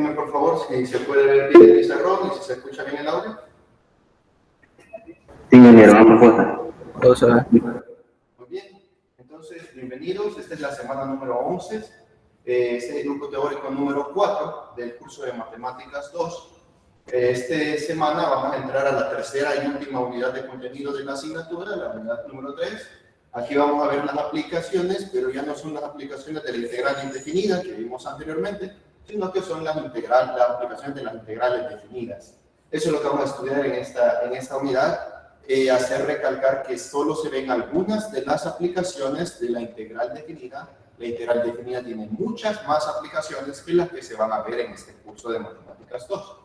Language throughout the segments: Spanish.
Confirmen, por favor, si se puede ver bien el pizarrón y si se escucha bien el audio. Sí, ingeniero, vamos Vamos a ver. Muy bien, entonces, bienvenidos. Esta es la semana número 11. Este es el grupo teórico número 4 del curso de Matemáticas 2. Esta semana vamos a entrar a la tercera y última unidad de contenido de la asignatura, la unidad número 3. Aquí vamos a ver las aplicaciones, pero ya no son las aplicaciones de la integral indefinida que vimos anteriormente, sino que son las aplicaciones de las integrales definidas. Eso es lo que vamos a estudiar en esta unidad. Hacer recalcar que solo se ven algunas de las aplicaciones de la integral definida. La integral definida tiene muchas más aplicaciones que las que se van a ver en este curso de Matemáticas 2.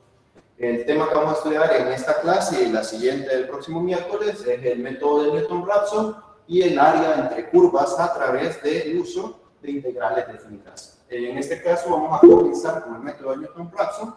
El tema que vamos a estudiar en esta clase y la siguiente del próximo miércoles es el método de Newton-Raphson y el área entre curvas a través del uso de integrales definidas. En este caso vamos a comenzar con el método de Newton-Raphson.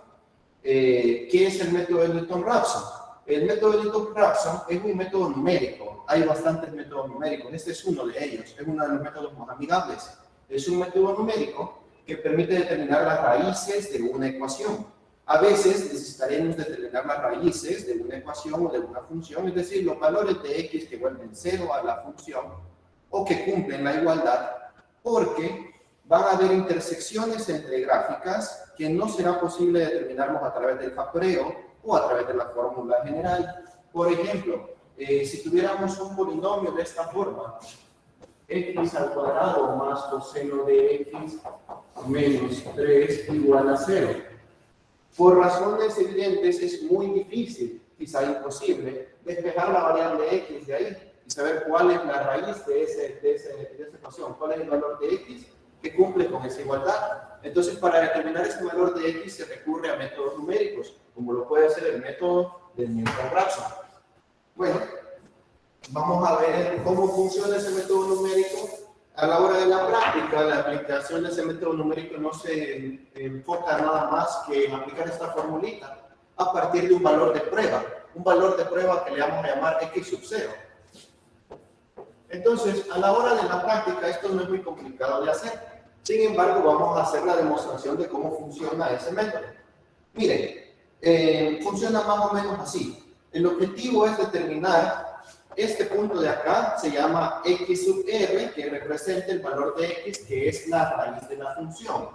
¿Qué es el método de Newton-Raphson? El método de Newton-Raphson es un método numérico. Hay bastantes métodos numéricos. Este es uno de ellos. Es uno de los métodos más amigables. Es un método numérico que permite determinar las raíces de una ecuación. A veces necesitaremos determinar las raíces de una ecuación o de una función, es decir, los valores de x que vuelven 0 a la función o que cumplen la igualdad, porque van a haber intersecciones entre gráficas que no será posible determinarlos a través del factoreo o a través de la fórmula general. Por ejemplo, si tuviéramos un polinomio de esta forma, x al cuadrado más coseno de x menos 3 igual a 0. Por razones evidentes es muy difícil, quizá imposible, despejar la variable x de ahí y saber cuál es la raíz de esa ecuación, cuál es el valor de x que cumple con esa igualdad. Entonces, para determinar ese valor de x se recurre a métodos numéricos, como lo puede hacer el método de Newton-Raphson. Bueno, vamos a ver cómo funciona ese método numérico. A la hora de la práctica, la aplicación de ese método numérico no se enfoca nada más que en aplicar esta formulita a partir de un valor de prueba que le vamos a llamar x sub 0. Entonces, a la hora de la práctica, esto no es muy complicado de hacer. Sin embargo, vamos a hacer la demostración de cómo funciona ese método. Miren, funciona más o menos así. El objetivo es determinar este punto de acá, se llama x sub r, que representa el valor de x, que es la raíz de la función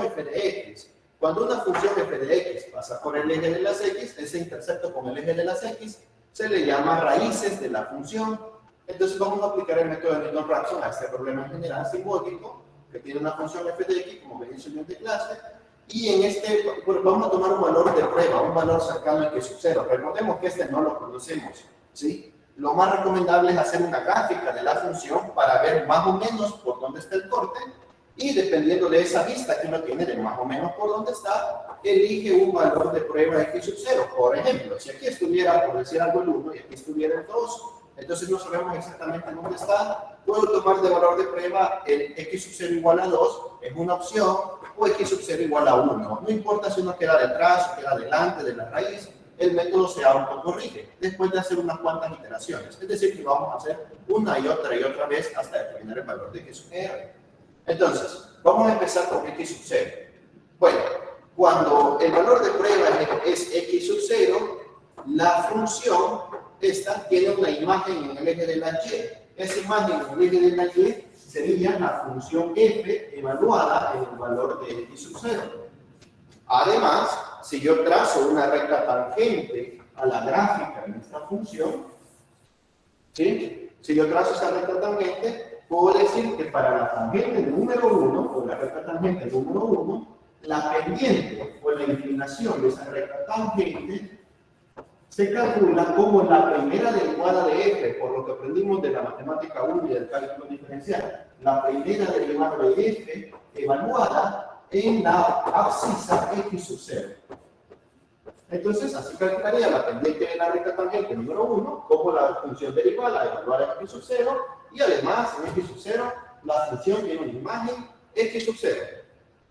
f de x. Cuando una función f de x pasa por el eje de las x, ese intercepto con el eje de las x se le llama raíces de la función. Entonces vamos a aplicar el método de Newton-Raphson a este problema en general simbólico, que tiene una función f de x, como ven en su siguiente clase, y en bueno, vamos a tomar un valor de prueba, un valor cercano a x sub 0. Recordemos que este no lo conocemos, ¿sí? Lo más recomendable es hacer una gráfica de la función para ver más o menos por dónde está el corte, y dependiendo de esa vista que uno tiene de más o menos por dónde está, elige un valor de prueba x sub 0. Por ejemplo, si aquí estuviera, por decir algo, el 1 y aquí estuviera el 2, entonces no sabemos exactamente dónde está. Puedo tomar de valor de prueba el x sub 0 igual a 2, es una opción, o x sub 0 igual a 1. No importa si uno queda detrás o queda delante de la raíz, el método se autocorrige después de hacer unas cuantas iteraciones. Es decir, que lo vamos a hacer una y otra vez hasta determinar el valor de x sub r. Entonces, vamos a empezar con x sub 0. Bueno, cuando el valor de prueba es x sub 0, la función esta tiene una imagen en el eje de la y. Esa imagen en el eje de la y sería la función f evaluada en el valor de x sub 0. Además, si yo trazo una recta tangente a la gráfica de esta función, ¿sí? Si yo trazo esa recta tangente, puedo decir que para la tangente número 1, o la recta tangente número 1, la pendiente o la inclinación de esa recta tangente se calcula como la primera derivada de f, por lo que aprendimos de la matemática 1 y del cálculo diferencial. La primera derivada de f evaluada en la abscisa x sub 0. Entonces, así calcularía la pendiente de la recta tangente número 1 como la función derivada evaluada en x sub 0, y además en x sub 0 la función tiene una imagen x sub 0.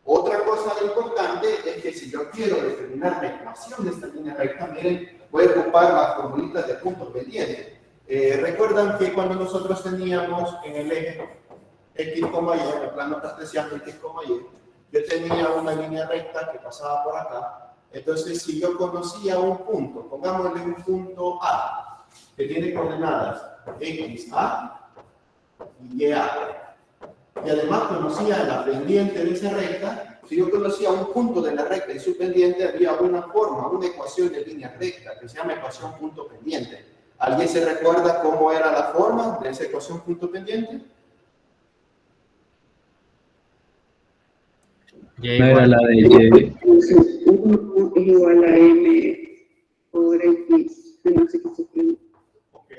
Otra cosa importante es que si yo quiero determinar la ecuación de esta línea recta, miren, voy a ocupar las formulitas de punto pendiente. Recuerdan que cuando nosotros teníamos en el eje x, y, en el plano cartesiano x, y, yo tenía una línea recta que pasaba por acá. Entonces, si yo conocía un punto, pongámosle un punto A, que tiene coordenadas X, A y Y, A, y además conocía la pendiente de esa recta, si yo conocía un punto de la recta y su pendiente, había una forma, una ecuación de línea recta que se llama ecuación punto pendiente. ¿Alguien se recuerda cómo era la forma de esa ecuación punto pendiente? No era la de Y. 1 es igual a M por X menos X. Ok.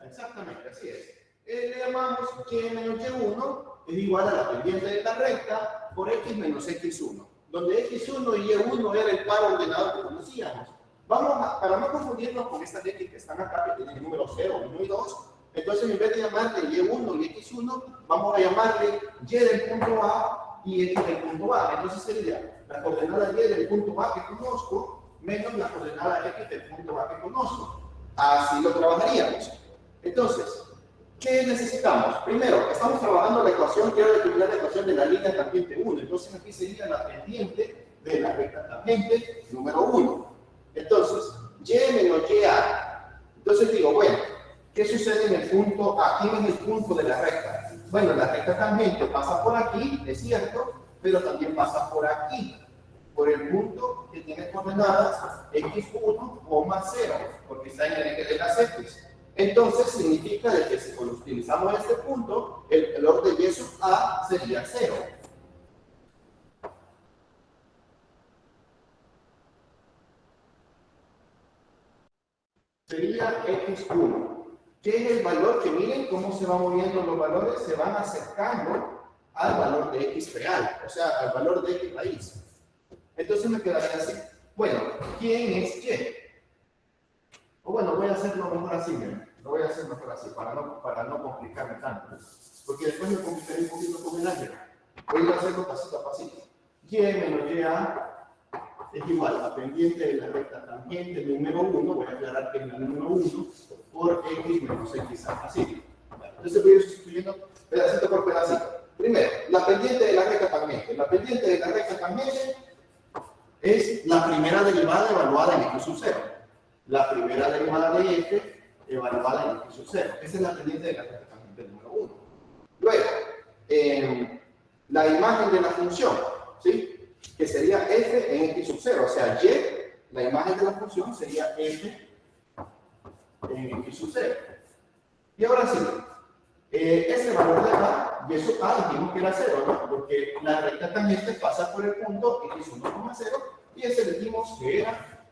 Exactamente, así es. Le llamamos que menos Y1 es igual a la pendiente de la recta por X menos X1, donde X1 y Y1 era el par ordenado que conocíamos. Para no confundirnos con estas X que están acá, que tienen el número 0, 1 y 2, entonces en vez de llamarle Y1 y X1, vamos a llamarle Y del punto A y X del punto A. Entonces sería la coordenada Y del punto A que conozco menos la coordenada X del punto A que conozco. Así lo trabajaríamos. Entonces, ¿qué necesitamos? Primero, estamos trabajando la ecuación, quiero determinar la ecuación de la línea tangente 1. Entonces aquí sería la pendiente de la recta tangente número 1. Entonces, Y menos YA. Entonces digo, bueno, ¿qué sucede en el punto A? ¿Quién es el punto de la recta? Bueno, la recta tangente pasa por aquí, es cierto, pero también pasa por aquí, por el punto que tiene coordenadas X1 o más 0, porque está en el eje de las X. Entonces significa de que si utilizamos este punto, el valor de Y sub A sería 0. Sería X1. ¿Qué es el valor? Que miren cómo se van moviendo los valores, se van acercando al valor de X real, o sea, al valor de X raíz. Entonces me quedaría así. Bueno, ¿quién es Y? O bueno, voy a hacerlo mejor así, miren. Lo voy a hacer mejor así, para no complicarme tanto. Porque después me complicaré un poquito con el álgebra. Voy a hacerlo pasito a pasito. Y menos YA es igual a pendiente de la recta tangente número 1, voy a aclarar que es la número 1, por X menos X así. Entonces voy a ir sustituyendo pedacito por pedacito. Primero, la pendiente de la recta tangente. La pendiente de la recta tangente es la primera derivada evaluada en X sub 0. La primera derivada de F evaluada en X sub 0. Esa es la pendiente de la recta tangente número 1. Luego, la imagen de la función, ¿sí? Que sería F en X sub 0. O sea, Y, la imagen de la función sería F en X sub 0. Y ahora sí, ese valor de A, y eso A dijimos que era 0, ¿no? Porque la recta tangente pasa por el punto X1,0 y ese dijimos que era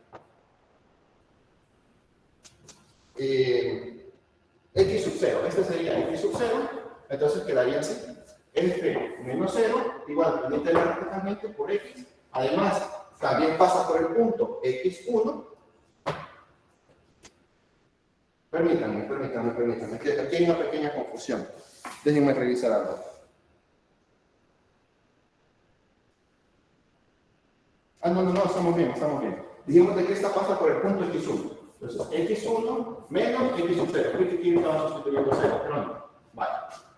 X sub 0. Este sería X sub 0, entonces quedaría así. F menos 0 igual pendiente de la recta tangente por X. Además, también pasa por el punto X1. Permítanme, que aquí hay una pequeña confusión. Déjenme revisar algo. No, estamos bien. Dijimos de que esta pasa por el punto X1. Entonces, X1 menos X sub 0. Fíjate que aquí estaba sustituyendo 0, pero no. Vale.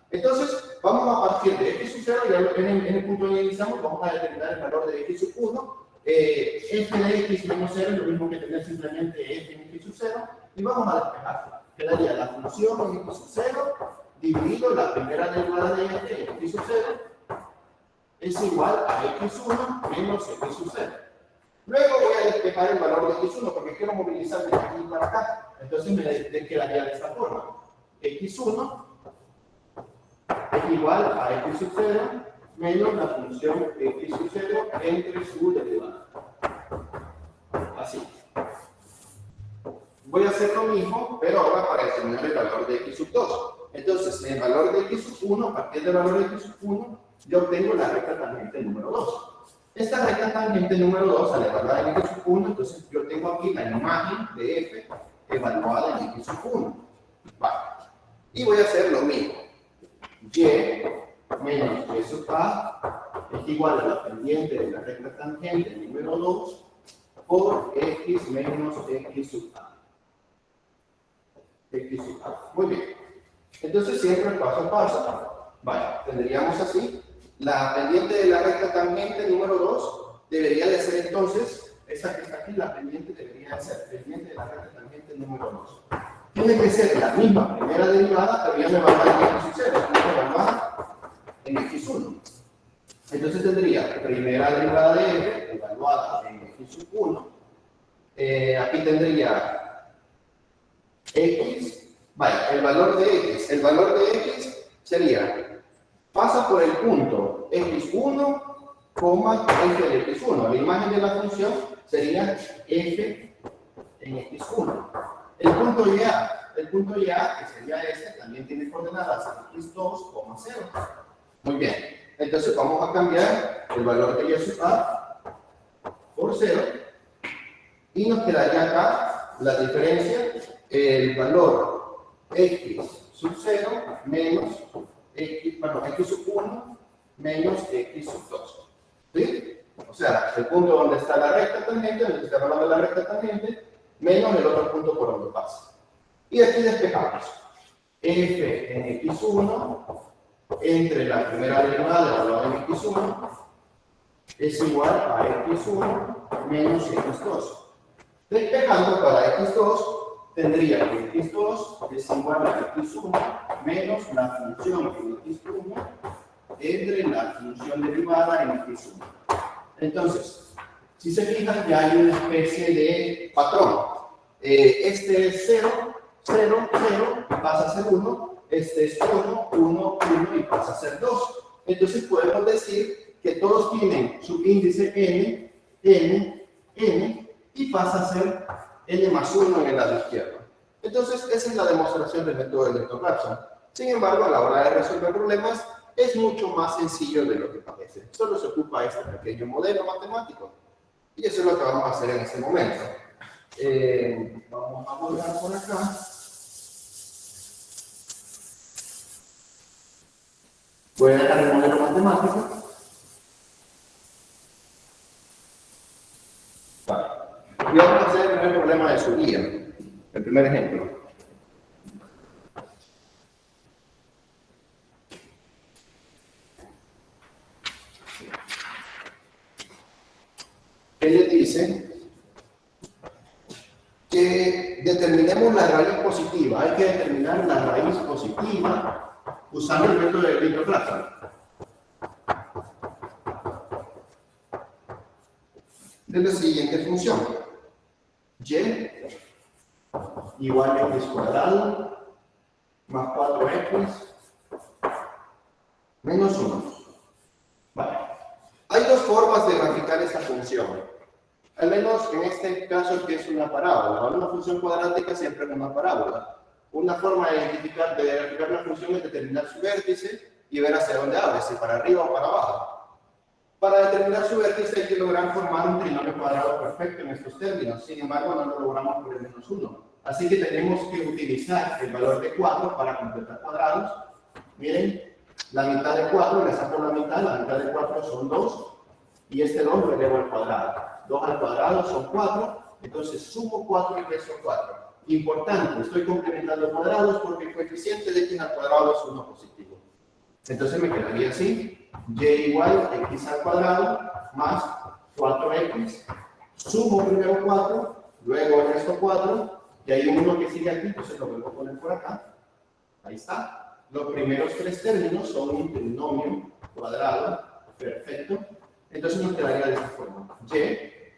Entonces, vamos a partir de X sub 0, y en el punto donde iniciamos, vamos a determinar el valor de X sub 1. F de X menos 0 es lo mismo que tener simplemente F en X sub 0, y vamos a despejar. Quedaría la función en X sub 0 dividido la primera derivada de F en X sub 0 es igual a X1 menos X sub 0. Luego voy a despejar el valor de X1 porque quiero movilizar de aquí para acá. Entonces me quedaría de esta forma. X1 es igual a X sub 0 menos la función X sub 0 entre su derivada. Así. Voy a hacer lo mismo, pero ahora para determinar el valor de X sub 2. Entonces, el valor de X sub 1, a partir del valor de X sub 1, yo obtengo la recta tangente número 2. Esta recta tangente número 2, al evaluar en X sub 1, entonces yo tengo aquí la imagen de F evaluada en X sub 1. Vale. Y voy a hacer lo mismo. Y menos Y sub A es igual a la pendiente de la recta tangente número 2 por X menos X sub A. X sub A. Muy bien. Entonces siempre paso a paso. Vale, tendríamos así. La pendiente de la recta tangente número 2 debería de ser entonces, esta que está aquí, la pendiente debería de ser pendiente de la recta tangente número 2. Tiene que ser la misma primera derivada, pero ya me va a dar en x sub 0, en x1. Entonces tendría primera derivada de f evaluada en x sub 1. Aquí tendría x, vaya, el valor de x. El valor de x sería, pasa por el punto x1, f de x1. La imagen de la función sería f en x1. El punto ya, que sería este, también tiene coordenadas x2, 0. Muy bien. Entonces vamos a cambiar el valor de y sub a por 0. Y nos quedaría acá la diferencia, el valor x sub 0 menos x sub 1 menos x sub 2. ¿Sí? O sea, el punto donde está la recta tangente, donde está hablando de la recta tangente, menos el otro punto por donde pasa. Y aquí despejamos f en x1 entre la primera derivada evaluada en x1 es igual a x1 menos x2. Despejando para x2, tendría que x2 es igual a x1 menos la función en x1 entre la función derivada en x1. Entonces, si se fijan, ya hay una especie de patrón. Este es 0, 0, 0, pasa a ser 1. Este es 1, 1, 1 y pasa a ser 2. Entonces podemos decir que todos tienen su índice n, n, n, y pasa a ser n más 1 en el lado izquierdo. Entonces, esa es la demostración del método de Lepton-Raphson. Sin embargo, a la hora de resolver problemas, es mucho más sencillo de lo que parece. Solo se ocupa este pequeño modelo matemático. Y eso es lo que vamos a hacer en este momento. Vamos a volver por acá. Voy a dejar el modelo matemático. Vale. Y vamos a hacer el primer problema de su guía. El primer ejemplo. Él le dice que determinemos la raíz positiva. Hay que determinar la raíz positiva usando el método de Lepton-Raphson. De la siguiente función. Y igual a x cuadrado más 4x menos 1. Vale. Hay dos formas de graficar esta función. Al menos en este caso que es una parábola. Una función cuadrática siempre es una parábola. Una forma de identificar, de graficar la función es determinar su vértice y ver hacia dónde abre, si para arriba o para abajo. Para determinar su vértice hay que lograr formar un trinomio cuadrado perfecto en estos términos. Sin embargo, no lo logramos por el menos 1. Así que tenemos que utilizar el valor de 4 para completar cuadrados. Miren, la mitad de 4 le saco la mitad de 4 son 2, y este 2 lo elevo al cuadrado. 2 al cuadrado son 4, entonces sumo 4 y resto 4. Importante, estoy complementando cuadrados porque el coeficiente de x al cuadrado es 1 positivo. Entonces me quedaría así. Y igual a x al cuadrado más 4x. Sumo primero 4, luego el resto 4, y hay uno que sigue aquí, entonces lo vuelvo a poner por acá. Ahí está. Los primeros tres términos son un trinomio cuadrado perfecto. Entonces nos quedaría de esta forma. Y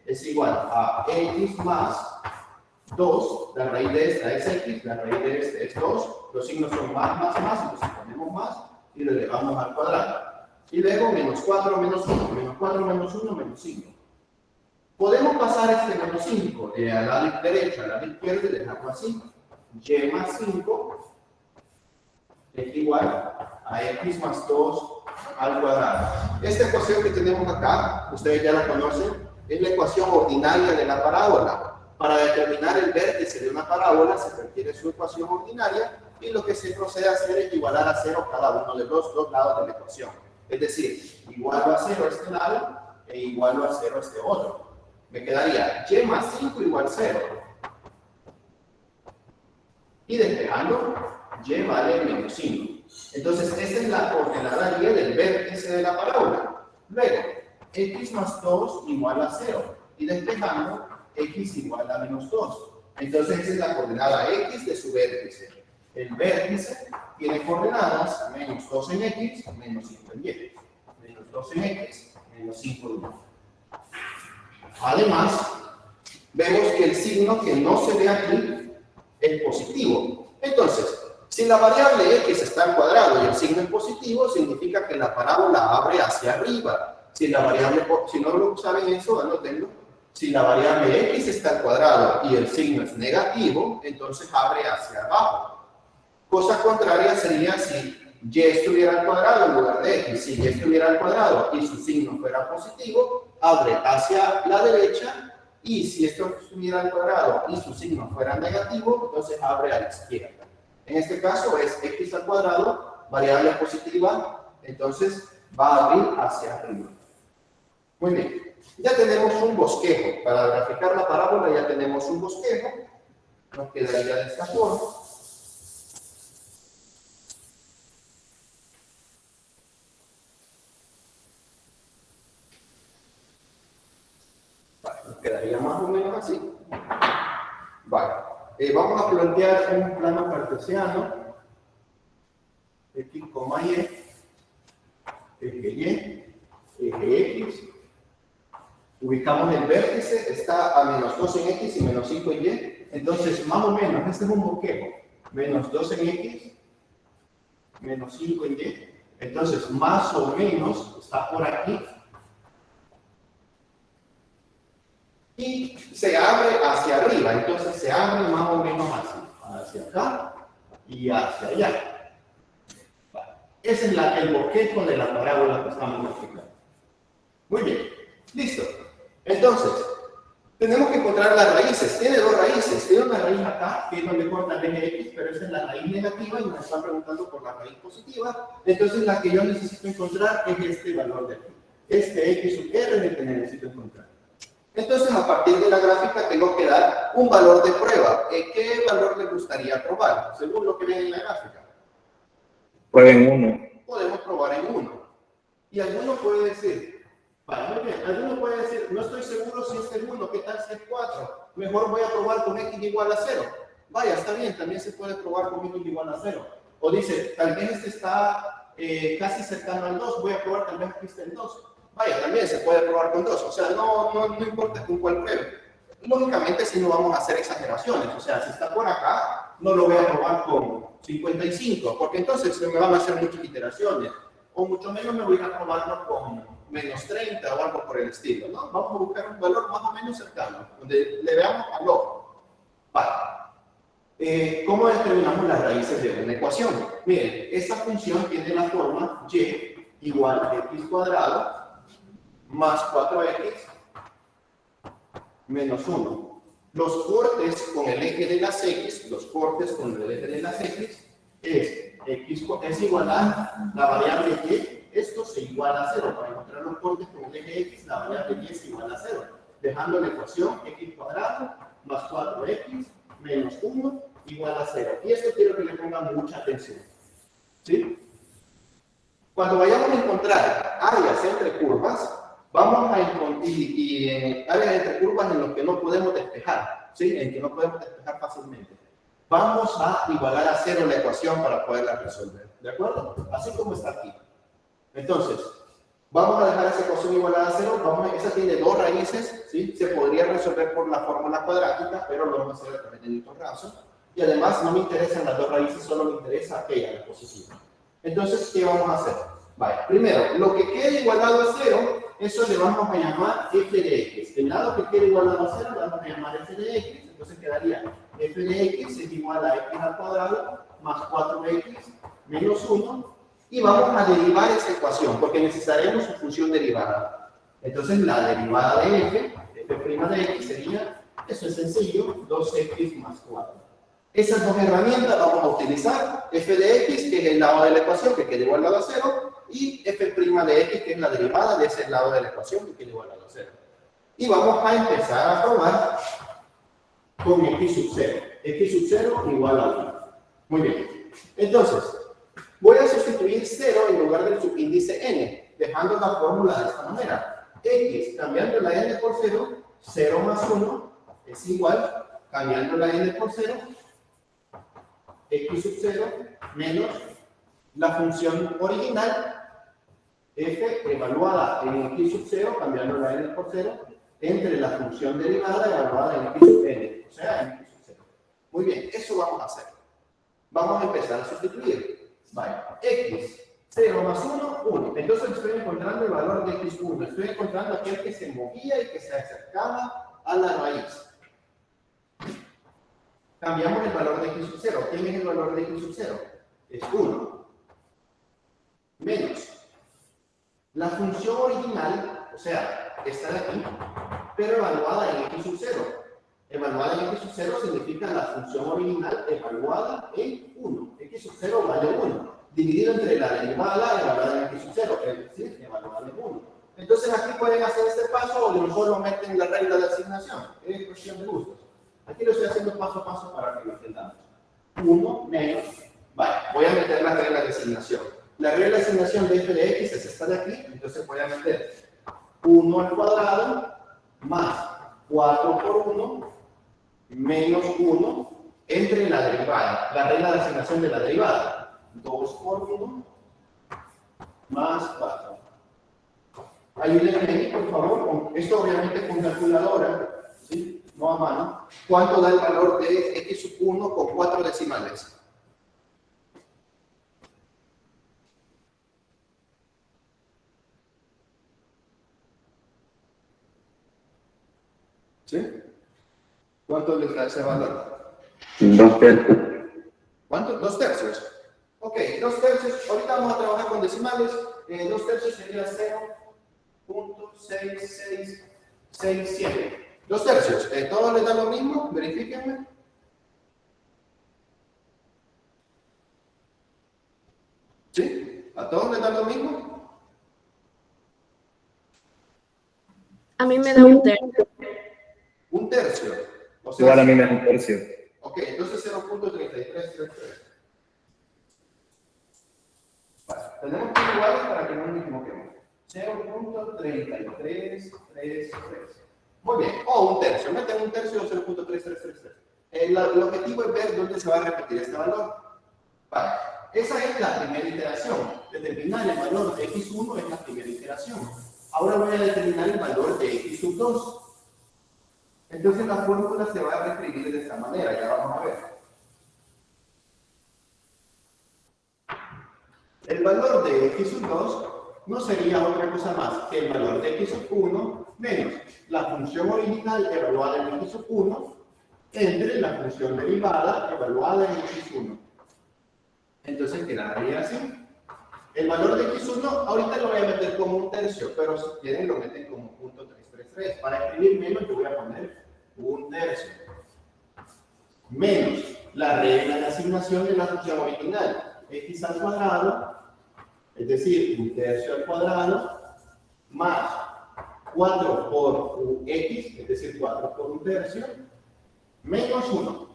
es igual a x más 2, la raíz de esta es x, la raíz de este es 2, los signos son más, entonces ponemos más y lo elevamos al cuadrado. Y luego menos 4 menos 1, menos 4 menos 1 menos 5. Podemos pasar este menos 5 al lado derecho, al lado izquierdo y dejarlo así. Y más 5 es igual a x más 2 al cuadrado. Esta ecuación que tenemos acá, ustedes ya la conocen, es la ecuación ordinaria de la parábola. Para determinar el vértice de una parábola se requiere su ecuación ordinaria y lo que se procede a hacer es igualar a 0 cada uno de los dos lados de la ecuación. Es decir, igualo a 0 este lado e igualo a 0 este otro. Me quedaría y más 5 igual 0. Y despejando, y vale menos 5. Entonces, esta es la coordenada y del vértice de la parábola. Luego, x más 2 igual a 0. Y despejando, x igual a menos 2. Entonces, esa es la coordenada x de su vértice. El vértice tiene coordenadas menos 2 en x, menos 5 en y. Menos 2 en x, menos 5 en y. Además, vemos que el signo que no se ve aquí es positivo. Entonces, si la variable x está al cuadrado y el signo es positivo, significa que la parábola abre hacia arriba. Si no lo saben eso, anótenlo. Si la variable x está al cuadrado y el signo es negativo, entonces abre hacia abajo. Cosa contraria sería si y estuviera al cuadrado en lugar de x. Si y estuviera al cuadrado y su signo fuera positivo, abre hacia la derecha. Y si esto estuviera al cuadrado y su signo fuera negativo, entonces abre a la izquierda. En este caso es x al cuadrado, variable positiva, entonces va a abrir hacia arriba. Muy bien, ya tenemos un bosquejo. Para graficar la parábola ya tenemos un bosquejo. Nos quedaría de esta forma. Nos quedaría más o menos así. Vale. Vamos a plantear un plano cartesiano. X, y, eje X. Ubicamos el vértice, está a menos 2 en X y menos 5 en Y. Entonces, más o menos, este es un bosquejo. Menos 2 en X, menos 5 en Y. Entonces, más o menos, está por aquí. Y se abre hacia arriba. Entonces, se abre más o menos así. Hacia acá y hacia allá. Vale. Ese es el bosquejo de la parábola que estamos explicando. Muy bien. Listo. Entonces, tenemos que encontrar las raíces. Tiene dos raíces. Tiene una raíz acá, que es donde corta el eje X, pero esa es la raíz negativa y nos están preguntando por la raíz positiva. Entonces, la que yo necesito encontrar es este valor de aquí. Este X sub R es el que necesito encontrar. Entonces, a partir de la gráfica, tengo que dar un valor de prueba. ¿Qué valor le gustaría probar? Según lo que ven en la gráfica. Prueben 1. Podemos probar en 1. Y alguno puede decir, vale, muy bien, alguno puede decir, no estoy seguro si es el 1, ¿qué tal si es 4? Mejor voy a probar con x igual a 0. Vaya, está bien, también se puede probar con x igual a 0. O dice, tal vez este está casi cercano al 2, voy a probar tal vez que esté en 2. Vaya, también se puede probar con 2. O sea, no importa con cuál pruebe. Lógicamente, si no vamos a hacer exageraciones. O sea, si está por acá, no lo voy a probar con 55, porque entonces se me van a hacer muchas iteraciones. O mucho menos me voy a probarlo con menos 30 o algo por el estilo, ¿no? Vamos a buscar un valor más o menos cercano, donde le veamos al ojo. Vale. ¿Cómo determinamos las raíces de una ecuación? Miren, esta función tiene la forma y igual a x cuadrado más 4x menos 1. Los cortes con el eje de las x, es igual a la variable y, esto se iguala a 0. Para encontrar los cortes con el eje x, la variable y es igual a 0. Dejando la ecuación x cuadrado más 4x menos 1 igual a 0. Y esto quiero que le pongan mucha atención. ¿Sí? Cuando vayamos a encontrar áreas entre curvas, vamos a encontrar áreas entre curvas en las que no podemos despejar, ¿sí? En que no podemos despejar fácilmente. Vamos a igualar a 0 la ecuación para poderla resolver, ¿de acuerdo? Así como está aquí. Entonces, vamos a dejar esa ecuación igualada a 0. Esa tiene dos raíces, ¿sí? Se podría resolver por la fórmula cuadrática, pero lo vamos a hacer a través de Newton-Raphson. Y además, no me interesan las dos raíces, solo me interesa aquella, la positiva. Entonces, ¿qué vamos a hacer? Vale, primero, lo que quede igualado a 0, eso le vamos a llamar f de x. El lado que quede igualado a 0 le vamos a llamar f de x. Entonces quedaría f de x es igual a x al cuadrado más 4x menos 1. Y vamos a derivar esa ecuación, porque necesitaremos su función derivada. Entonces la derivada de f de x sería, eso es sencillo, 2x más 4. Esas dos herramientas vamos a utilizar, f de x, que es el lado de la ecuación que queda igualado a 0, y f' de x, que es la derivada de ese lado de la ecuación que queda igualado a 0. Y vamos a empezar a probar con x sub 0. X sub 0 igual a 1. Muy bien. Entonces, Voy a sustituir 0 en lugar del subíndice n, dejando la fórmula de esta manera. X, cambiando la n por 0, 0 más 1 es igual, cambiando la n por 0, x sub 0 menos la función original, f evaluada en x sub 0, cambiando la n por 0, entre la función derivada evaluada en x sub n, o sea, en x sub 0. Muy bien, eso vamos a hacer. Vamos a empezar a sustituir. Vaya, x, 0 más 1, 1. Entonces estoy encontrando el valor de x1. Estoy encontrando aquel que se movía y que se acercaba a la raíz. Cambiamos el valor de x sub 0. ¿Quién es el valor de x sub 0? Es 1. Menos la función original, o sea, está aquí, pero evaluada en x sub 0. Evaluada en x sub 0 significa la función original evaluada en 1. X sub 0 vale 1. Dividido entre la derivada evaluada en x sub 0, es decir, evaluada en 1. Entonces aquí pueden hacer este paso o a lo mejor lo meten en la regla de asignación. Es cuestión de gustos. Aquí lo estoy haciendo paso a paso para que lo entendamos. 1 menos, vale, voy a meter la regla de asignación. La regla de asignación de f de x es esta de aquí, entonces voy a meter 1 al cuadrado más 4 por 1 menos 1 entre la derivada, la regla de asignación de la derivada. 2 por 1 más 4. Ayúdenme ahí, por favor. Esto obviamente con calculadora, ¿sí? No a mano. ¿Cuánto da el valor de x sub 1 con 4 decimales? ¿Sí? ¿Cuánto les da ese valor? 2 tercios. ¿Cuánto? 2 tercios. Ok, 2 tercios. Ahorita vamos a trabajar con decimales. 2 tercios sería 0.6667. 2 tercios. ¿Todos les da lo mismo? Verifíquenme. ¿Sí? ¿A todos les da lo mismo? A mí me da un tercio. Un tercio. O sea, Igual a mí me da un tercio. ok, entonces 0.3333. Vale, tenemos que iguales para que no nos equivoquemos. 0.3333. Muy bien, o un tercio. Meten un tercio o 0.3333. El objetivo es ver dónde se va a repetir este valor. Vale, esa es la primera iteración. Determinar el valor de x1 es la primera iteración. Ahora voy a determinar el valor de x sub 2. Entonces la fórmula se va a reescribir de esta manera, ya vamos a ver. El valor de x sub 2 no sería otra cosa más que el valor de x sub 1 menos la función original evaluada en x sub 1 entre la función derivada evaluada en x1. Entonces quedaría así. El valor de x1 ahorita lo voy a meter como un tercio, pero si quieren lo meten como 0.333. Para escribir menos yo voy a poner un tercio. Menos la regla de asignación de la función original. X al cuadrado, es decir, un tercio al cuadrado, más 4 por x, es decir, 4 por un tercio, menos 1,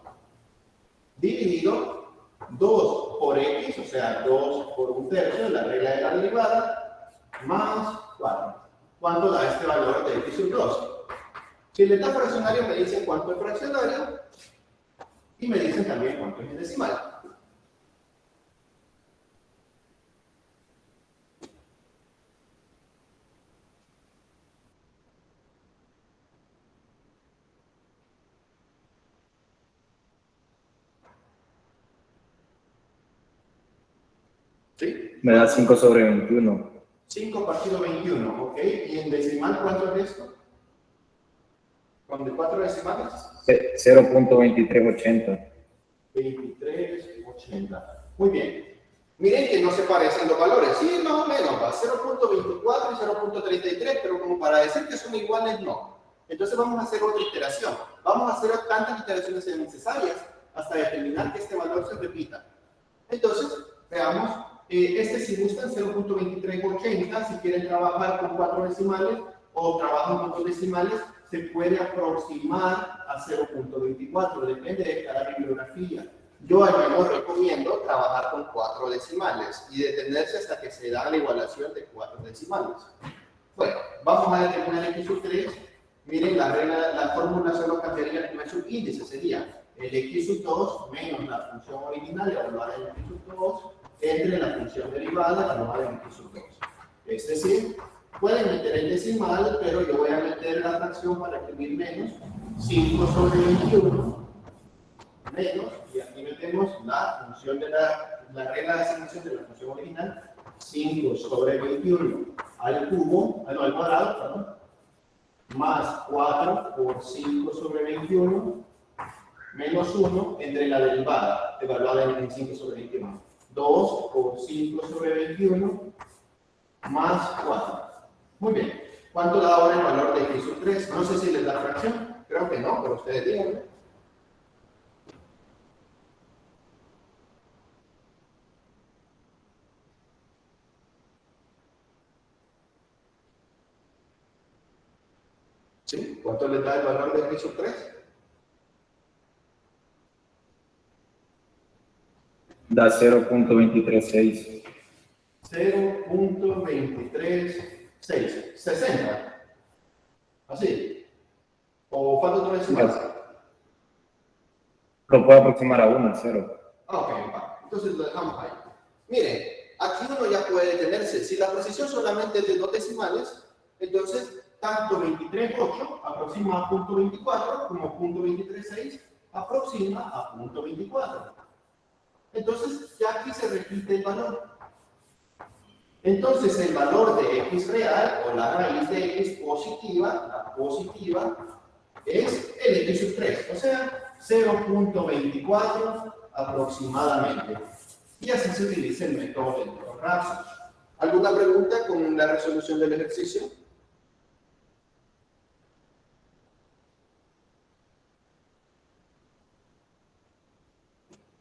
dividido 2 por x, o sea, 2 por un tercio, la regla de la derivada, más 4. ¿Cuánto da este valor de x sub 2? Si les da fraccionario, me dicen cuánto es fraccionario y me dicen también cuánto es el decimal. ¿Sí? Me da 5 sobre 21. 5 partido 21, ¿ok? ¿Y en decimal cuánto es esto? ¿Con de 4 decimales? 0.2380. 2380. Muy bien. Miren que no se parecen los valores. Sí, más o menos, va 0.24 y 0.33, pero como para decir que son iguales, no. Entonces vamos a hacer otra iteración. Vamos a hacer tantas iteraciones sean necesarias hasta determinar que este valor se repita. Entonces, veamos. Este si gustan 0.2380, si quieren trabajar con 4 decimales o trabajan con 2 decimales, se puede aproximar a 0.24, depende de cada bibliografía. yo al menos recomiendo trabajar con 4 decimales y detenerse hasta que se da la igualación de 4 decimales. Bueno, vamos a determinar x sub 3. Miren, la fórmula solo cambiaría el primer subíndice, sería el x sub 2 menos la función original evaluada en x sub 2 entre la función derivada evaluada en x sub 2. Es decir, pueden meter el decimal, pero yo voy a meter la fracción para escribir menos 5 sobre 21 menos, y aquí metemos la función de la regla de asignación de la función original, 5 sobre 21 al cubo, al cuadrado, perdón, más 4 por 5 sobre 21 menos 1 entre la derivada evaluada en 5 sobre 21. 2 por 5 sobre 21 más 4. Muy bien. ¿Cuánto da ahora el valor de x sub 3? No sé si les da fracción. Creo que no, pero ustedes díganme. ¿Sí? ¿Cuánto les da el valor de x sub 3? Da 0.236. 0.236. 60. ¿Así? ¿O cuánto tú decimas? Lo puedo aproximar a 1, 0. Ok, va. Entonces lo dejamos ahí. Miren, aquí uno ya puede detenerse. Si la precisión solamente es de 2 decimales, entonces tanto 23.8 aproxima a 0.24 como 0.236 aproxima a 0.24. Entonces ya aquí se repite el valor. Entonces el valor de x real o la raíz de x positiva, la positiva, es el x sub 3, o sea, 0.24 aproximadamente. Y así se utiliza el método del Torrazzo. ¿Alguna pregunta con la resolución del ejercicio?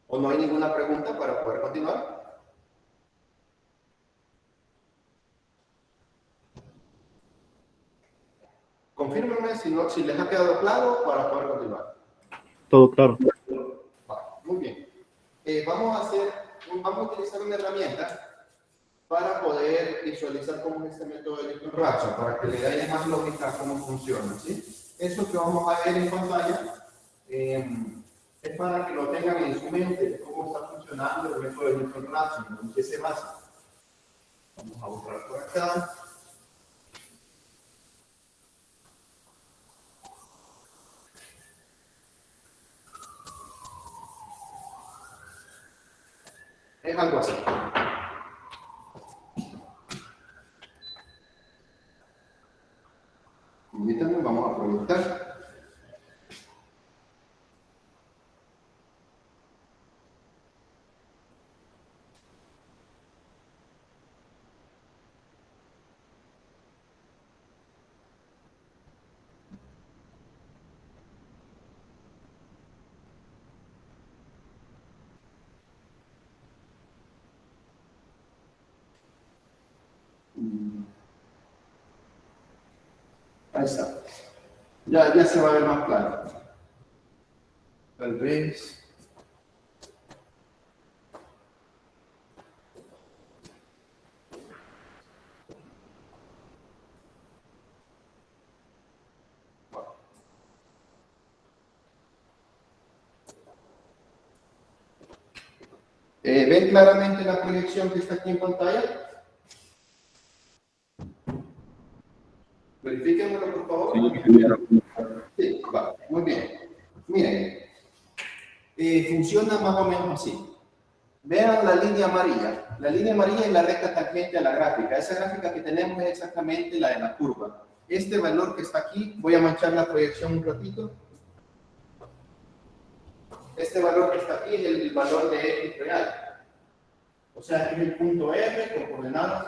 ¿O no hay ninguna pregunta para poder continuar? Confírmenme si les ha quedado claro para poder continuar. Todo claro. Muy bien. Vamos a utilizar una herramienta para poder visualizar cómo es este método de Torrazzo, para que le dé más lógica a cómo funciona, ¿sí? Eso que vamos a ver en pantalla es para que lo tengan en su mente, cómo está funcionando el método de Torrazzo, en qué se basa. Vamos a borrar por acá. Es algo así. Permítanme, vamos a proyectar. Ahí está. Ya se va a ver más claro. Tal vez. ¿Ven claramente la proyección que está aquí en pantalla? Verifíquenmelo, por favor. Sí, va, muy bien. Miren, funciona más o menos así. Vean la línea amarilla. La línea amarilla es la recta tangente a la gráfica. Esa gráfica que tenemos es exactamente la de la curva. Este valor que está aquí, voy a manchar la proyección un ratito. Este valor que está aquí es el valor de x real. O sea, es el punto R con coordenadas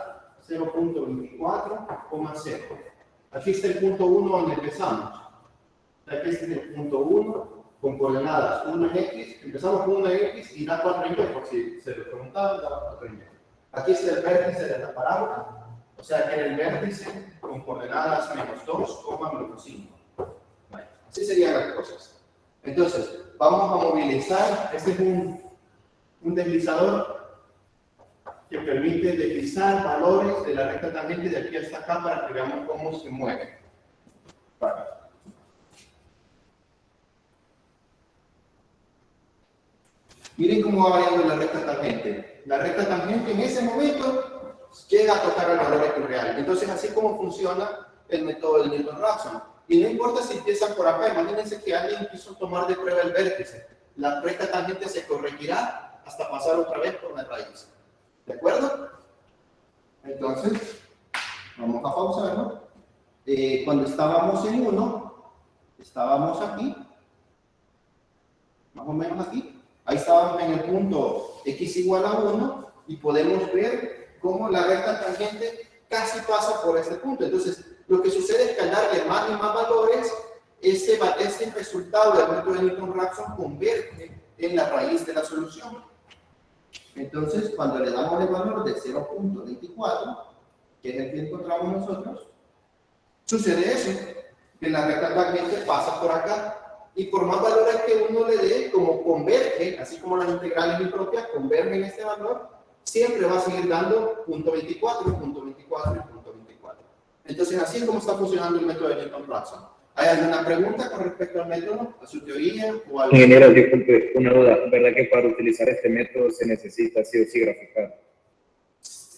0.24,0. Aquí está el punto 1 donde empezamos. Aquí está el punto 1 con coordenadas 1 en x. Empezamos con 1 en x y da 4 en y, por si se lo preguntaban, da 4 en y. Aquí está el vértice de la parábola. O sea, que el vértice con coordenadas menos 2,5. Vale. Así serían las cosas. Entonces, vamos a movilizar. Este es un un deslizador que permite deslizar valores de la recta tangente de aquí hasta acá para que veamos cómo se mueve. Vale. Miren cómo va variando la recta tangente. La recta tangente en ese momento llega a tocar el valor equirreal. Entonces, así como funciona el método de Newton-Raphson. Y no importa si empiezan por acá, imagínense que alguien quiso tomar de prueba el vértice. La recta tangente se corregirá hasta pasar otra vez por la raíz. ¿De acuerdo? Entonces, vamos a pausarlo. Cuando estábamos en 1, estábamos aquí, más o menos aquí. Ahí estábamos en el punto x igual a 1 y podemos ver cómo la recta tangente casi pasa por este punto. Entonces, lo que sucede es que al darle más y más valores, este resultado del método de Newton-Raphson convierte en la raíz de la solución. Entonces, cuando le damos el valor de 0.24, que es el que encontramos nosotros, sucede eso, que la recta tangente pasa por acá. Y por más valores que uno le dé, como converge, así como las integrales impropias convergen en este valor, siempre va a seguir dando punto 24, punto 24 y punto 24. Entonces, así es como está funcionando el método de Newton-Raphson. ¿Hay alguna pregunta con respecto al método, a su teoría o algo? Ingeniero, disculpe, una duda. ¿Verdad que para utilizar este método se necesita sí o sí graficar?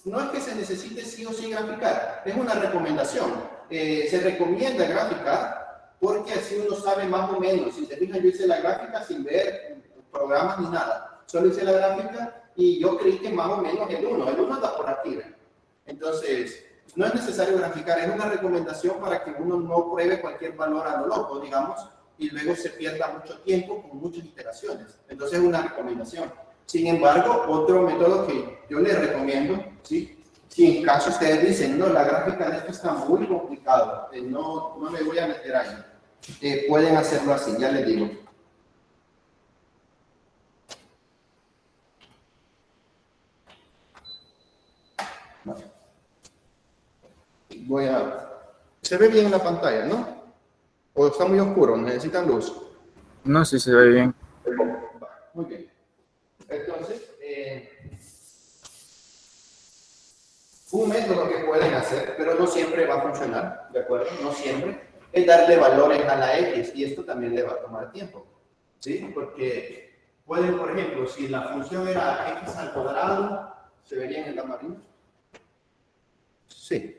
No es que se necesite sí o sí graficar, es una recomendación. Se recomienda graficar porque así uno sabe más o menos. Si se fijan, yo hice la gráfica sin ver programas ni nada. Solo hice la gráfica y yo creí que más o menos el 1 anda por aquí. ¿Ven? Entonces, no es necesario graficar, es una recomendación para que uno no pruebe cualquier valor a lo loco, digamos, y luego se pierda mucho tiempo con muchas iteraciones. Entonces, es una recomendación. Sin embargo, otro método que yo les recomiendo, ¿sí? Si en caso ustedes dicen, no, la gráfica de esto está muy complicado, no me voy a meter ahí, pueden hacerlo así, ya les digo. Se ve bien en la pantalla, ¿no? ¿O está muy oscuro? ¿Necesitan luz? No, sí se ve bien. Muy bien. Entonces, un método que pueden hacer, pero no siempre va a funcionar, ¿de acuerdo? No siempre, es darle valores a la X, y esto también le va a tomar tiempo, ¿sí? Porque pueden, por ejemplo, si la función era X al cuadrado, ¿se vería en el amarillo? Sí.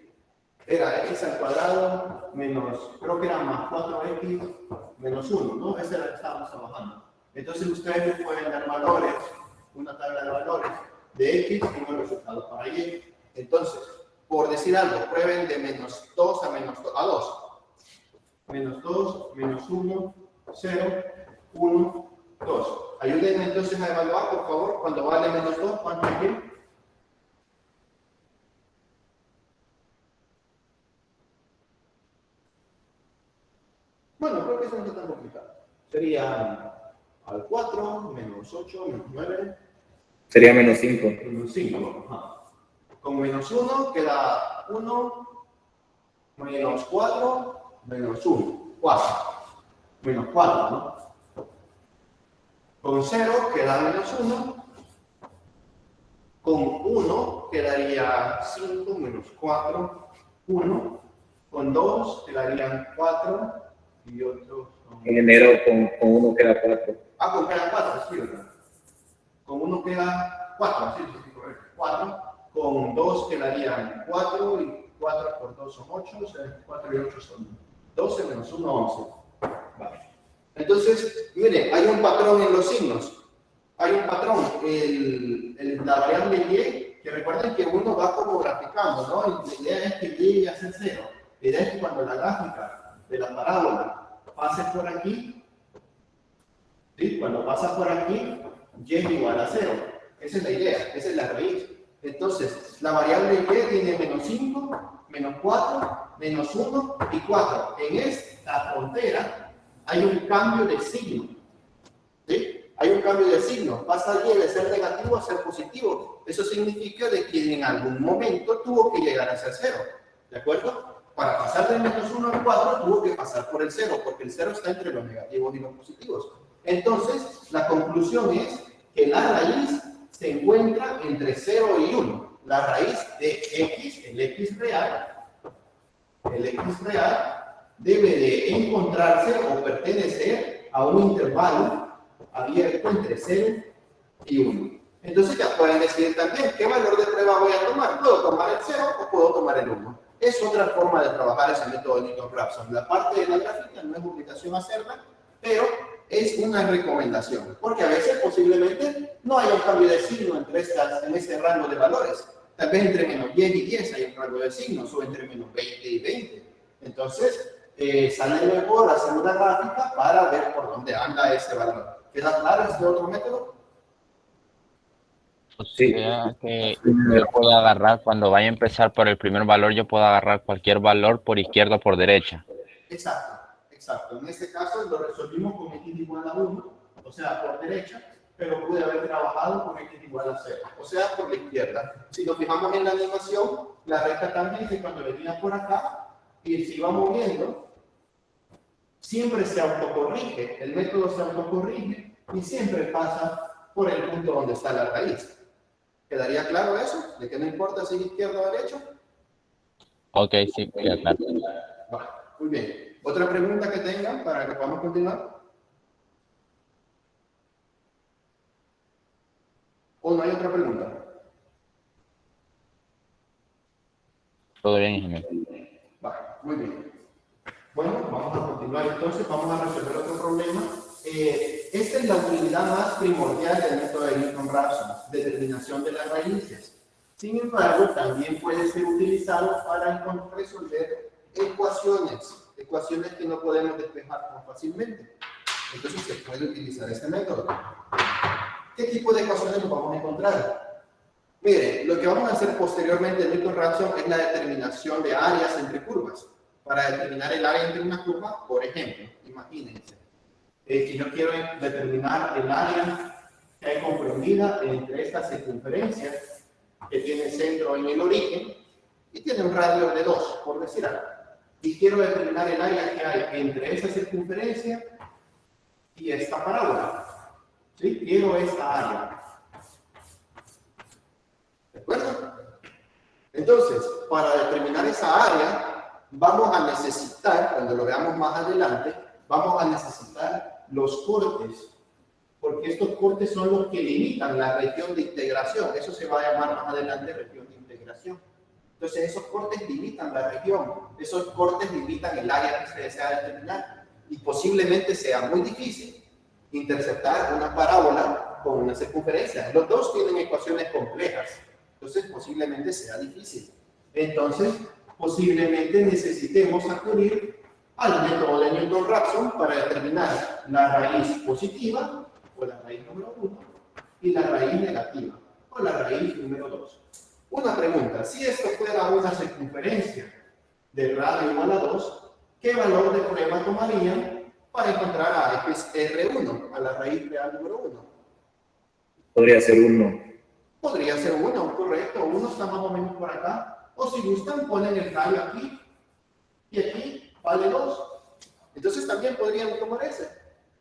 Era X al cuadrado menos, creo que era más 4X menos 1, ¿no? Esa era la que estábamos trabajando. Entonces, ustedes le pueden dar valores, una tabla de valores de X y un resultado para Y. Entonces, por decir algo, prueben de menos 2 a menos 2, a 2. Menos 2, menos 1, 0, 1, 2. Ayúdenme entonces a evaluar, por favor, cuando vale menos 2, ¿cuánto hay? Bueno, creo que eso no está tan complicado. Sería al 4, menos 8, menos 9. Sería menos 5. Menos 5, ajá. Con menos 1 queda 1, menos 4, menos 1, 4. Menos 4, ¿no? Con 0 queda menos 1. Con 1 quedaría 5, menos 4, 1. Con 2 quedarían 4 y otro. Ingeniero, con 1 queda 4. Ah, con queda 4, sí, ¿verdad? Con 1 queda 4, sí, correcto. 4. Con 2 quedarían 4 y 4 por 2 son 8, o sea, 4 y 8 son 12 menos 1, 11. Vale. Entonces, miren, hay un patrón en los signos. Hay un patrón, la variable y, que recuerden que uno va como graficando, ¿no? La idea es que y ya sea 0. La idea es que cuando la gráfica de la parábola pase por aquí, ¿sí? Cuando pasa por aquí, y es igual a 0. Esa es la idea, esa es la raíz. Entonces, la variable y tiene menos 5, menos 4, menos 1 y 4. En esta frontera hay un cambio de signo. ¿Sí? Hay un cambio de signo. Pasa y de ser negativo a ser positivo. Eso significa de que en algún momento tuvo que llegar a ser 0. ¿De acuerdo? Para pasar de menos 1 al 4 tuvo que pasar por el 0, porque el 0 está entre los negativos y los positivos. Entonces, la conclusión es que la raíz se encuentra entre 0 y 1. La raíz de x, el x real, debe de encontrarse o pertenecer a un intervalo abierto entre 0 y 1. Entonces ya pueden decidir también qué valor de prueba voy a tomar. ¿Puedo tomar el 0 o puedo tomar el 1? Es otra forma de trabajar ese método de Newton-Raphson. La parte de la gráfica no es obligación hacerla, pero es una recomendación, porque a veces posiblemente no haya un cambio de signo en ese rango de valores. Tal vez entre menos 10 y 10 hay un rango de signos, o entre menos 20 y 20. Entonces, sale mejor hacer una gráfica para ver por dónde anda ese valor. ¿Queda claro este otro método? O sea que yo puedo agarrar, cuando vaya a empezar por el primer valor, yo puedo agarrar cualquier valor por izquierda o por derecha. Exacto. En este caso lo resolvimos con x igual a 1, o sea, por derecha, pero pude haber trabajado con x igual a 0, o sea, por la izquierda. Si nos fijamos en la animación, la recta tangente cuando venía por acá y se iba moviendo, siempre se autocorrige, el método se autocorrige y siempre pasa por el punto donde está la raíz. ¿Quedaría claro eso? ¿De que no importa si es izquierda o derecha? Ok, sí, queda claro. Vale, muy bien. ¿Otra pregunta que tengan para que podamos continuar? ¿O no hay otra pregunta? Todo bien, ingeniero. Vale, muy bien. Bueno, vamos a continuar entonces, vamos a resolver otro problema. Esta es la utilidad más primordial del método de Newton-Raphson, determinación de las raíces. Sin embargo, también puede ser utilizado para resolver ecuaciones que no podemos despejar tan fácilmente. Entonces se puede utilizar este método. ¿Qué tipo de ecuaciones nos vamos a encontrar? Mire, lo que vamos a hacer posteriormente en Newton-Raphson es la determinación de áreas entre curvas. Para determinar el área entre una curva, por ejemplo, imagínense, que yo quiero determinar el área que hay comprendida entre esta circunferencia que tiene centro en el origen y tiene un radio de 2, por decir algo. Y quiero determinar el área que hay entre esa circunferencia y esta parábola. ¿Sí? Quiero esta área. ¿De acuerdo? Entonces, para determinar esa área, vamos a necesitar, cuando lo veamos más adelante, vamos a necesitar los cortes, porque estos cortes son los que limitan la región de integración. Eso se va a llamar más adelante región de integración. Entonces, esos cortes limitan la región, esos cortes limitan el área que se desea determinar, y posiblemente sea muy difícil interceptar una parábola con una circunferencia. Los dos tienen ecuaciones complejas, entonces posiblemente sea difícil. Entonces, posiblemente necesitemos acudir al método de Newton-Raphson para determinar la raíz positiva, o la raíz número 1, y la raíz negativa, o la raíz número 2. Una pregunta, si esto fuera una circunferencia de radio igual a 2, ¿qué valor de prueba tomarían para encontrar a R1, a la raíz real número 1? Podría ser 1. Podría ser 1, correcto. 1 está más o menos por acá. O si gustan, ponen el radio aquí y aquí vale 2. Entonces también podrían tomar ese.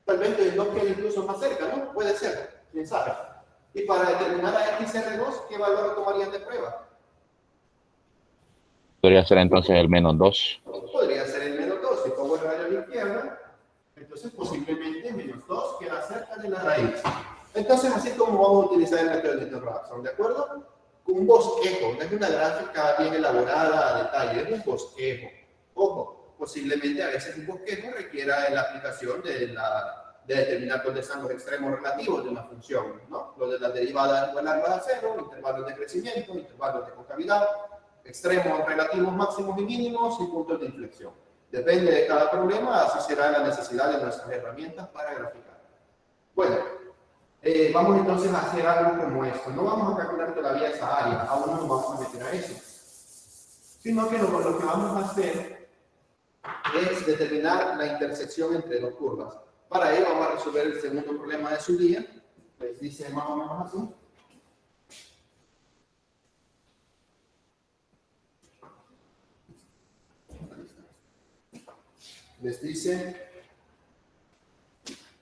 Tal vez el 2 quede incluso más cerca, ¿no? Puede ser, quién sabe. Y para determinar a XR2, ¿qué valor tomarían de prueba? Podría ser entonces el -2. Podría ser el -2. Si pongo el radio a la izquierda, entonces posiblemente -2 queda cerca de la raíz. Entonces, así como vamos a utilizar el método de Newton-Raphson, ¿de acuerdo? Un bosquejo, no es una gráfica bien elaborada a detalle, es un bosquejo. Ojo, posiblemente a veces un bosquejo requiera la aplicación de determinar dónde están los extremos relativos de una función, ¿no? Lo de las derivadas igual a 0, intervalos de crecimiento, intervalos de concavidad, extremos relativos máximos y mínimos y puntos de inflexión. Depende de cada problema, así será la necesidad de nuestras herramientas para graficar. Bueno, vamos entonces a hacer algo como esto. No vamos a calcular todavía esa área, aún no nos vamos a meter a eso. Sino que lo que vamos a hacer es determinar la intersección entre dos curvas. Para ello vamos a resolver el segundo problema de su día. Les dice más o menos así. Les dice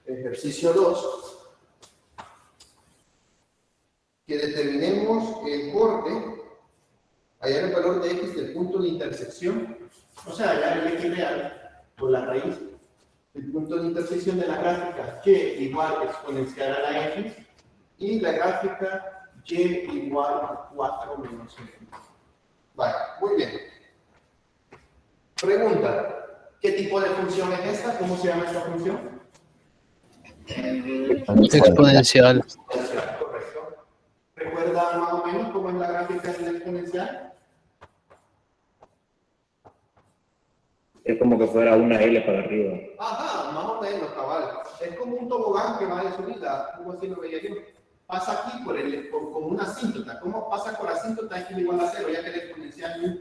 ejercicio 2. que determinemos el corte, hallar el valor de x del punto de intersección, o sea, hallar el x real por la raíz del punto de intersección de la gráfica y igual exponencial a la x y la gráfica y igual a 4 menos x. Vale, muy bien. Pregunta, ¿qué tipo de función es esta? ¿Cómo se llama esta función? Exponencial. Correcto. ¿Recuerda más o menos cómo es la gráfica de la exponencial? Es como que fuera una L para arriba. Ajá, más o menos, cabal. Es como un tobogán que va de subida, algo así lo veía yo. Pasa aquí con una asíntota. ¿Cómo pasa con la asíntota? Es igual a 0, ya que la exponencial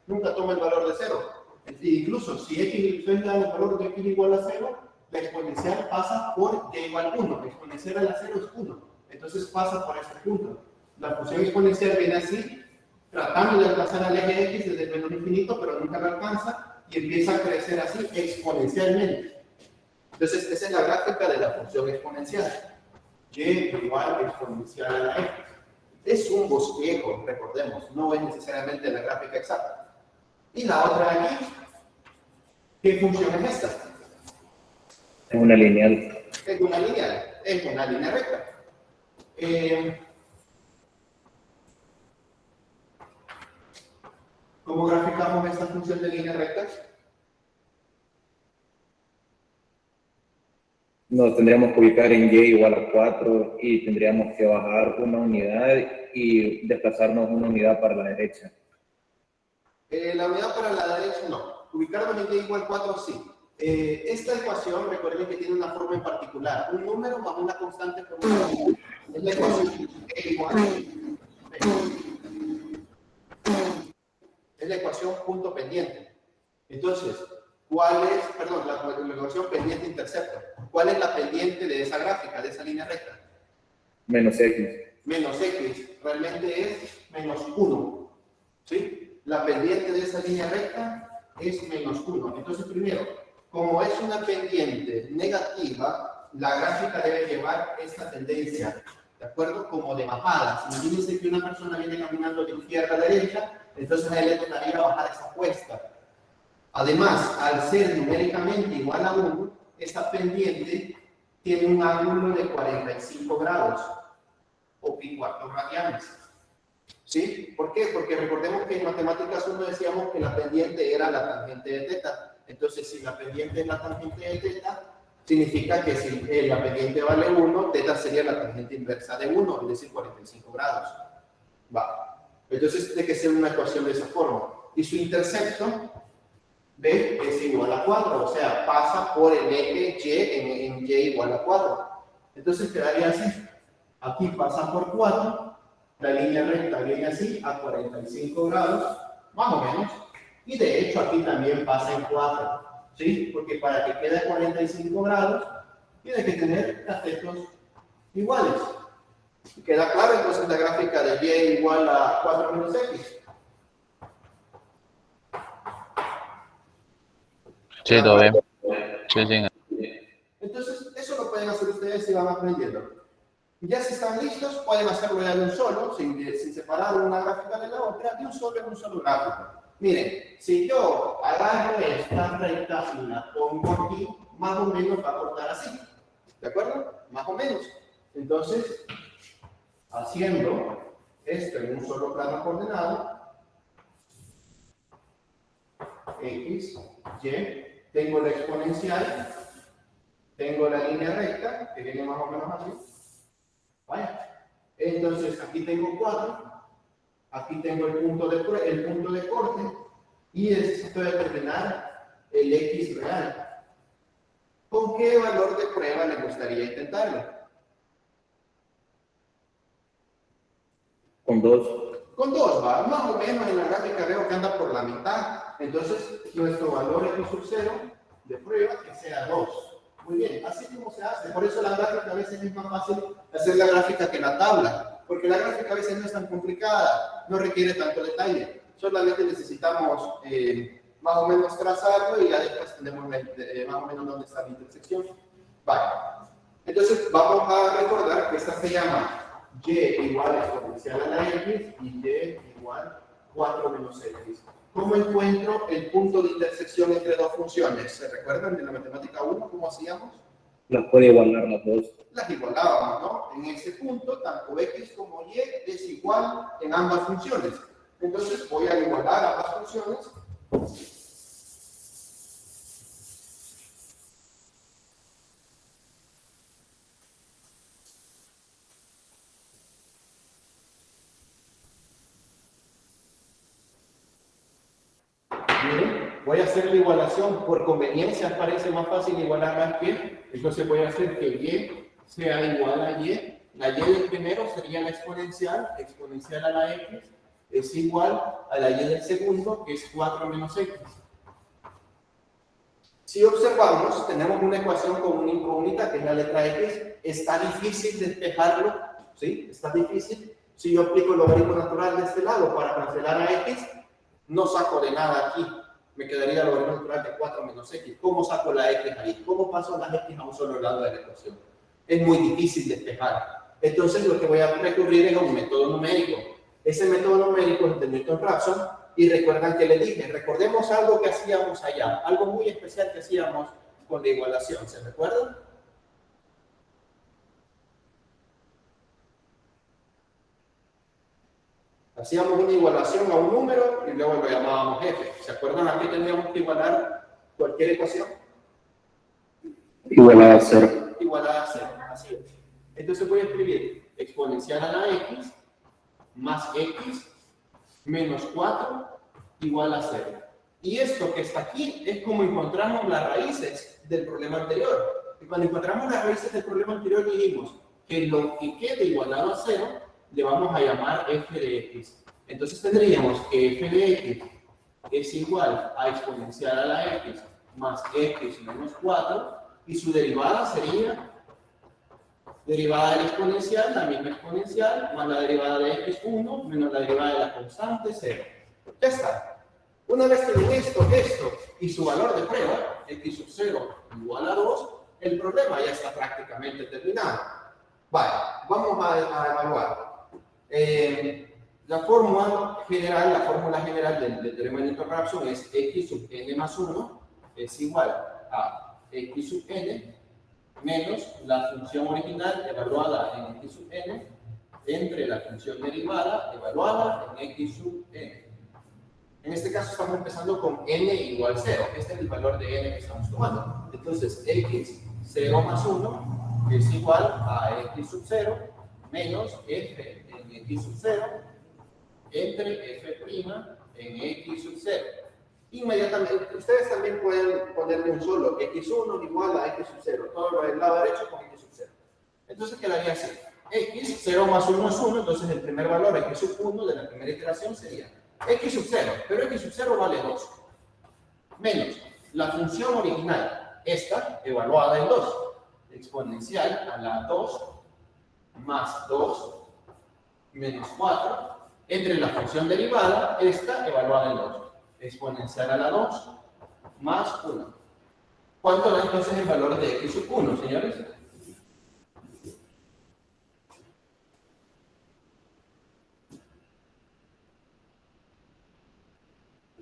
nunca toma el valor de 0. Incluso si x da el valor de x igual a 0, la exponencial pasa por y igual a 1. La exponencial a la 0 es 1. Entonces pasa por este punto. La función exponencial viene así, tratando de alcanzar al eje x desde el menor infinito, pero nunca lo alcanza. Y empieza a crecer así exponencialmente. Entonces, esa es la gráfica de la función exponencial. Y igual exponencial a la x. Es un bosquejo, recordemos, no es necesariamente la gráfica exacta. Y la otra de aquí, ¿qué función es esta? Es una lineal. Es una lineal, es una línea recta. ¿Cómo graficamos esta función de línea recta? Nos tendríamos que ubicar en y igual a 4 y tendríamos que bajar una unidad y desplazarnos una unidad para la derecha. La unidad para la derecha no. Ubicarnos en y igual a 4 sí. Esta ecuación, recuerden que tiene una forma en particular. Un número más una constante por una unidad. Es la ecuación igual a es la ecuación punto pendiente. Entonces, ¿cuál es, perdón, la ecuación pendiente intercepto? ¿Cuál es la pendiente de esa gráfica, de esa línea recta? Menos x. Menos x, realmente es menos 1. ¿Sí? La pendiente de esa línea recta es menos 1. Entonces, primero, como es una pendiente negativa, la gráfica debe llevar esta tendencia, ¿de acuerdo? Como de bajada. Imagínense que una persona viene caminando de izquierda a derecha, entonces a él le tocaría bajar esa cuesta. Además, al ser numéricamente igual a 1, esta pendiente tiene un ángulo de 45 grados o pi cuartos radianes. ¿Sí? ¿Por qué? Porque recordemos que en matemáticas 1 decíamos que la pendiente era la tangente de teta. Entonces, si la pendiente es la tangente de teta, significa que si la pendiente vale 1, teta sería la tangente inversa de 1, es decir, 45 grados. Va. Entonces, tiene que ser una ecuación de esa forma. Y su intercepto, B, es igual a 4, o sea, pasa por el eje Y en Y igual a 4. Entonces, quedaría así. Aquí pasa por 4, la línea recta viene así, a 45 grados, más o menos. Y de hecho, aquí también pasa en 4, ¿sí? Porque para que quede a 45 grados, tiene que tener catetos iguales. ¿Queda claro entonces la gráfica de y igual a 4 menos x? Sí, todo bien. Sí, sí. Entonces, eso lo pueden hacer ustedes si van aprendiendo. Ya si están listos, pueden hacerlo ya de un solo, sin separar una gráfica de la otra, de un solo en un solo gráfico. Miren, si yo agarro esta recta y la pongo aquí, más o menos va a cortar así. ¿De acuerdo? Más o menos. Entonces, haciendo esto en un solo plano coordenado, x, y, tengo la exponencial, tengo la línea recta, que viene más o menos así. Vaya. Entonces, aquí tengo 4, aquí tengo el punto de corte, y necesito determinar el x real. ¿Con qué valor de prueba le gustaría intentarlo? Con 2. Con 2, va. Más o menos en la gráfica veo que anda por la mitad. Entonces, nuestro valor x sub 0 de prueba que sea 2. Muy bien, así como se hace. Por eso la gráfica a veces es más fácil hacer la gráfica que la tabla. Porque la gráfica a veces no es tan complicada, no requiere tanto detalle. Solamente necesitamos más o menos trazarlo y ya después tenemos más o menos dónde está la intersección. Vale. Entonces, vamos a recordar que esta se llama y igual exponencial a la x y y igual 4 menos x. ¿Cómo encuentro el punto de intersección entre dos funciones? ¿Se recuerdan de la matemática 1 cómo hacíamos? Las puede igualar las dos. Las igualábamos, ¿no? En ese punto, tanto x como y es igual en ambas funciones. Entonces voy a igualar ambas funciones. Miren, voy a hacer la igualación. Por conveniencia parece más fácil igualar que. Entonces voy a hacer que y sea igual a y. La y del primero sería la exponencial a la x es igual a la y del segundo, que es 4 menos x. Si observamos, tenemos una ecuación con una incógnita, que es la letra x. Está difícil despejarlo, ¿sí? Está difícil. Si yo aplico el logaritmo natural de este lado para cancelar a x, no saco de nada aquí. Me quedaría el logaritmo natural de 4 menos x. ¿Cómo saco la x ahí? ¿Cómo paso las x a un solo lado de la ecuación? Es muy difícil despejar. Entonces, lo que voy a recurrir es a un método numérico. Ese método numérico es el de Newton-Raphson. Y recuerdan que le dije, recordemos algo que hacíamos allá, algo muy especial que hacíamos con la igualación. ¿Se recuerdan? Hacíamos una igualación a un número y luego lo llamábamos f. ¿Se acuerdan a qué teníamos que igualar cualquier ecuación? Igualada a 0. Igualada a 0, así es. Entonces voy a escribir exponencial a la x más x menos 4 igual a 0. Y esto que está aquí es como encontramos las raíces del problema anterior. Y cuando encontramos las raíces del problema anterior dijimos que lo que quede igualado a 0 le vamos a llamar f de x. Entonces tendríamos que f de x es igual a exponencial a la x más x menos 4 y su derivada sería derivada del exponencial, la misma exponencial, más la derivada de x1 menos la derivada de la constante 0. Ya está. Una vez que esto y su valor de prueba, x sub 0 igual a 2, el problema ya está prácticamente terminado. Vale, vamos a evaluar. La fórmula general del teorema de Newton-Raphson es x sub n más 1 es igual a x sub n menos la función original evaluada en x sub n entre la función derivada evaluada en x sub n. En este caso estamos empezando con n igual 0. Este es el valor de n que estamos tomando. Entonces, x 0 más 1 es igual a x sub 0 menos f en x sub 0 entre f' en x sub 0. Inmediatamente, ustedes también pueden ponerle un solo x1 igual a x sub 0. Todo lo del lado derecho con x sub 0. Entonces quedaría así. X, 0 más 1 es 1, entonces el primer valor, x sub 1 de la primera iteración sería x sub 0, pero x sub 0 vale 2. Menos la función original, esta, evaluada en 2, exponencial a la 2 más 2 menos 4, entre la función derivada, esta, evaluada en 2, exponencial a la 2 más 1. ¿Cuánto da entonces el valor de x sub 1, señores?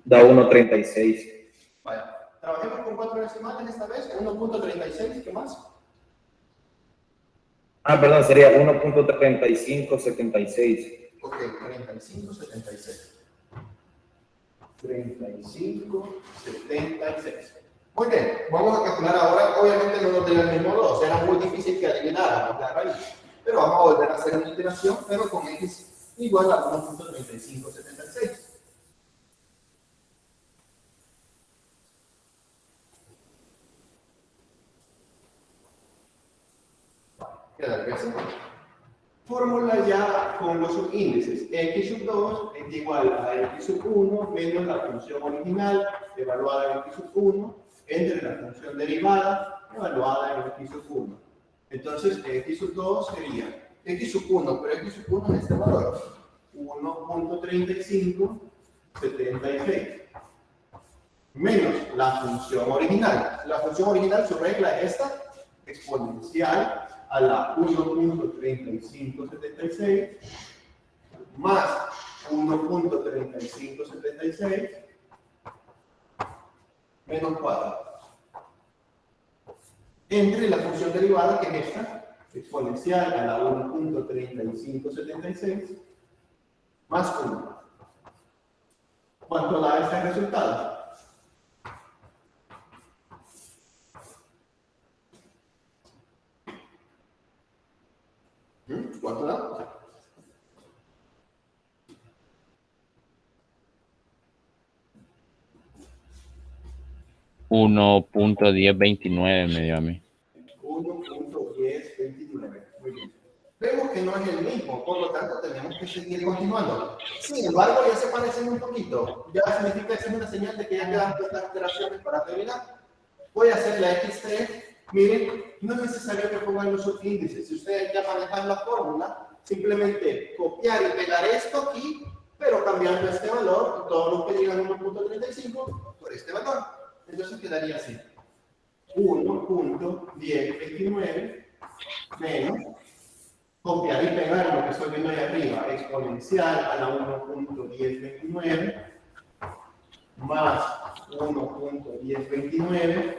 Da 1.36. Vaya, trabajemos con 4 decimales esta vez, 1.36, ¿qué más? Ah, perdón, sería 1.3576. Ok, 3576. 3576. Muy bien, vamos a calcular ahora. Obviamente no nos dio el mismo 2, era muy difícil que adivináramos la raíz. Pero vamos a volver a hacer una iteración, pero con x igual a 1.3576. Queda así. Fórmula ya con los subíndices. X sub 2 es igual a x sub 1 menos la función original evaluada en x sub 1 entre la función derivada evaluada en x sub 1. Entonces, x sub 2 sería x sub 1, pero x sub 1 es este valor. 1.3576 menos la función original. La función original, su regla es esta, exponencial a la 1.3576 más 1.3576 menos 4. Entre la función derivada, que es esta, exponencial a la 1.3576 más 1. ¿Cuánto da este resultado? ¿Cuánto da? 1.1029 me dio a mí. 1.1029. Muy bien. Vemos que no es el mismo, por lo tanto tenemos que seguir continuando. Sin embargo, ya se parecen un poquito. Ya significa que es una señal de que ya quedan estas iteraciones para terminar. Voy a hacer la X3. Miren, no es necesario que pongan los subíndices. Si ustedes ya manejan la fórmula, simplemente copiar y pegar esto aquí, pero cambiando este valor, todos los que digan 1.35 por este valor. Entonces quedaría así. 1.1029 menos, copiar y pegar lo que estoy viendo ahí arriba, exponencial a la 1.1029 más 1.1029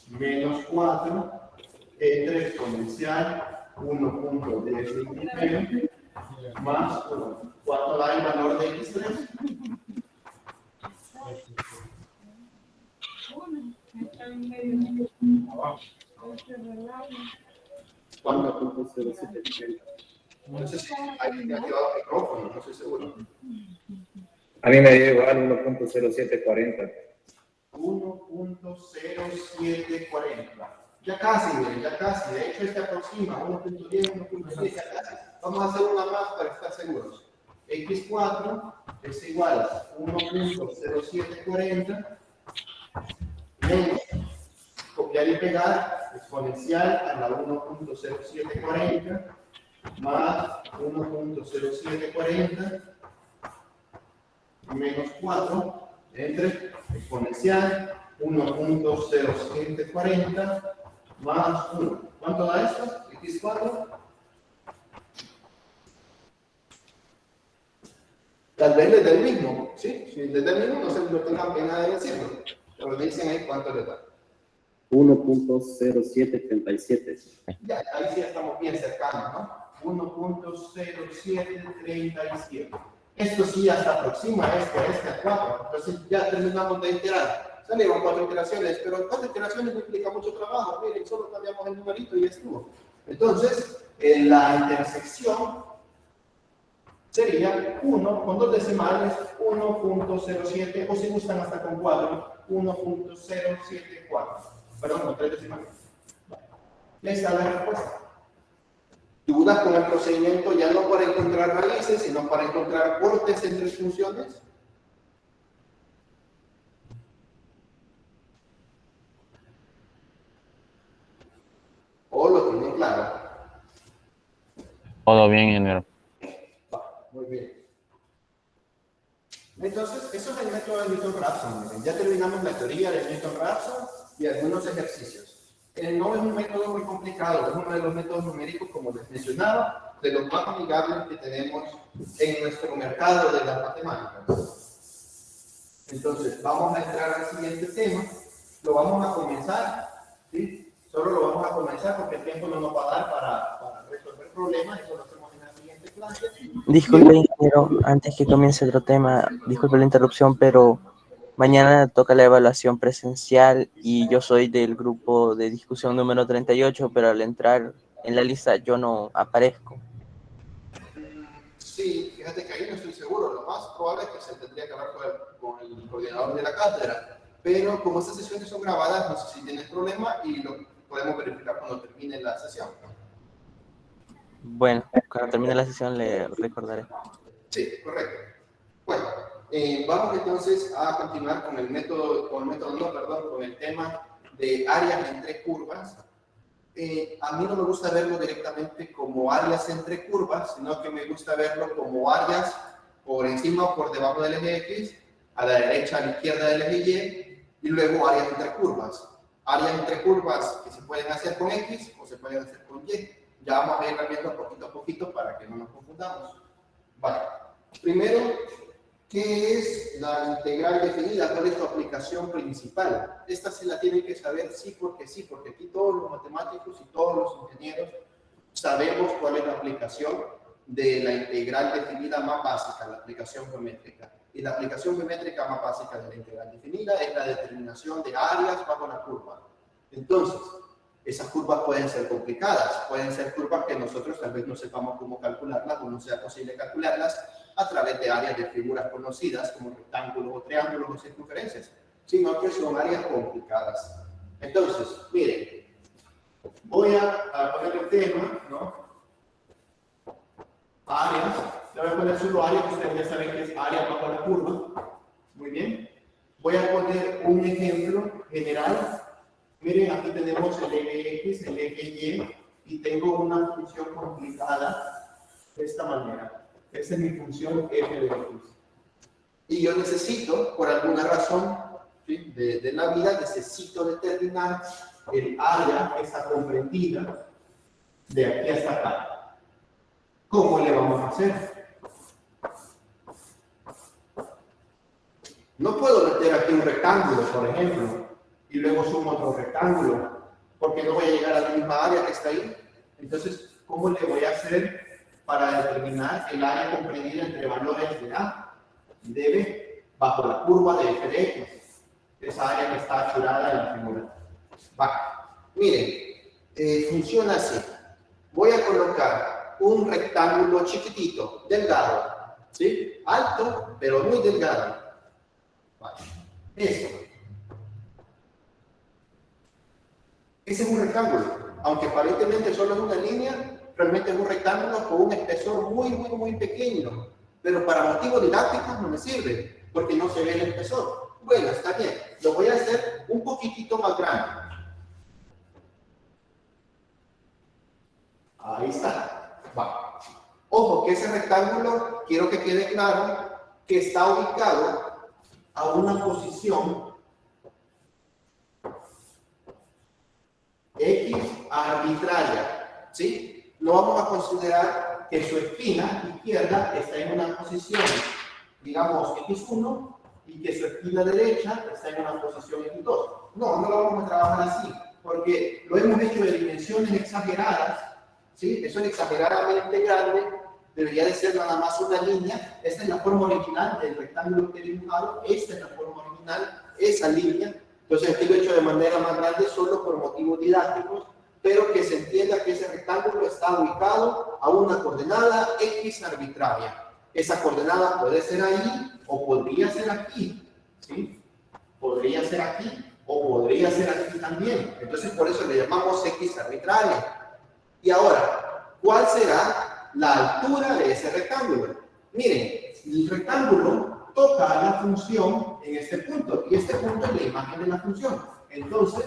menos 4 entre exponencial 1.1029 más 1. ¿Cuánto da el valor de X3? ¿Cuánto? No sé si hay que activar el micrófono, no estoy seguro. A mí me dio igual 1.0740. 1.0740. Ya casi, miren, ya casi. De hecho, este aproxima 1.10, 1.10, ya casi. Vamos a hacer una más para estar seguros. X4 es igual a 1.0740 menos, copiar y pegar, exponencial a la 1.0740 más 1.0740 menos 4 entre exponencial 1.0740 más 1. ¿Cuánto da esto? X4. Tal vez les dé el mismo, ¿sí? Si les da el mismo, no tengan pena de decirlo. Pero dicen ahí cuánto les da. 1.0737. Ya, ahí sí estamos bien cercanos, ¿no? 1.0737. Esto sí hasta aproxima a 4. Entonces ya terminamos de iterar. Salieron 4 iteraciones, pero 4 iteraciones no implica mucho trabajo. Miren, solo cambiamos el numerito y ya estuvo. Entonces, en la intersección sería 1 con 2 decimales, 1.07, o si gustan hasta con 4, 1.074. Perdón, con 3 decimales. Ya está la respuesta. ¿Dudas con el procedimiento ya no para encontrar raíces, sino para encontrar cortes entre funciones? ¿O lo tienen claro? Todo bien, ingeniero. Muy bien. Entonces, eso es el método de Newton-Raphson. Ya terminamos la teoría de Newton-Raphson y algunos ejercicios. No es un método muy complicado, es uno de los métodos numéricos, como les mencionaba, de los más amigables que tenemos en nuestro mercado de las matemáticas. Entonces, vamos a entrar al siguiente tema. Lo vamos a comenzar, ¿sí? Solo lo vamos a comenzar porque el tiempo no nos va a dar para resolver problemas, eso lo hacemos en la siguiente clase. Disculpe, ingeniero, antes que comience otro tema, disculpe la interrupción, pero mañana toca la evaluación presencial y yo soy del grupo de discusión número 38, pero al entrar en la lista yo no aparezco. Sí, fíjate que ahí no estoy seguro. Lo más probable es que se tendría que hablar con el coordinador de la cátedra. Pero como estas sesiones son grabadas, no sé si tienes problema y lo podemos verificar cuando termine la sesión. Bueno, cuando termine la sesión le recordaré. Sí, correcto. Bueno, vamos entonces a continuar con el con el tema de áreas entre curvas. A mí no me gusta verlo directamente como áreas entre curvas, sino que me gusta verlo como áreas por encima o por debajo del eje X, a la derecha, a la izquierda del eje Y, y luego áreas entre curvas. áreas entre curvas que se pueden hacer con X o se pueden hacer con Y. Ya vamos a ir viendo poquito a poquito para que no nos confundamos. Vale. Primero, ¿qué es la integral definida? ¿Cuál es su aplicación principal? Esta sí la tienen que saber sí, porque aquí todos los matemáticos y todos los ingenieros sabemos cuál es la aplicación de la integral definida más básica, la aplicación geométrica. Y la aplicación geométrica más básica de la integral definida es la determinación de áreas bajo la curva. Entonces, esas curvas pueden ser complicadas, pueden ser curvas que nosotros tal vez no sepamos cómo calcularlas o no sea posible calcularlas a través de áreas de figuras conocidas como rectángulos o triángulos o circunferencias, sino que son áreas complicadas. Entonces, miren, voy a poner el tema, ¿no? Áreas, le voy a poner solo áreas, que ustedes ya saben que es área bajo la curva. Muy bien. Voy a poner un ejemplo general. Miren, aquí tenemos el eje X, el eje Y, y tengo una función complicada de esta manera. Esa es mi función f de X. Y yo necesito, por alguna razón, ¿sí?, de la vida, necesito determinar el área que está comprendida de aquí hasta acá. ¿Cómo le vamos a hacer? No puedo meter aquí un rectángulo, por ejemplo, y luego sumo otro rectángulo, porque no voy a llegar a la misma área que está ahí. Entonces, ¿cómo le voy a hacer para determinar el área comprendida entre valores de A y de B bajo la curva de f de X? Esa área que está achurada en la figura. Va. Miren, funciona así. Voy a colocar un rectángulo chiquitito, delgado, ¿sí? Alto, pero muy delgado. Vale. Eso. Ese es un rectángulo. Aunque aparentemente solo es una línea, realmente es un rectángulo con un espesor muy pequeño. Pero para motivos didácticos no me sirve, porque no se ve el espesor. Bueno, está bien. Lo voy a hacer un poquitito más grande. Ahí está. Va. Ojo, que ese rectángulo, quiero que quede claro que está ubicado a una posición X arbitraria, ¿sí? No vamos a considerar que su esquina izquierda está en una posición, digamos, X1 y que su esquina derecha está en una posición X2. No lo vamos a trabajar así, porque lo hemos hecho de dimensiones exageradas. ¿Sí? Eso es exageradamente grande, debería de ser nada más una línea. Esta es la forma original del rectángulo que he dibujado, esta es la forma original, esa línea. Entonces aquí lo he hecho de manera más grande solo por motivos didácticos, pero que se entienda que ese rectángulo está ubicado a una coordenada X arbitraria. Esa coordenada puede ser ahí o podría ser aquí, ¿sí? Podría ser aquí o podría ser aquí también. Entonces por eso le llamamos X arbitraria. Y ahora, ¿cuál será la altura de ese rectángulo? Miren, el rectángulo toca a la función en este punto, y este punto es la imagen de la función. Entonces,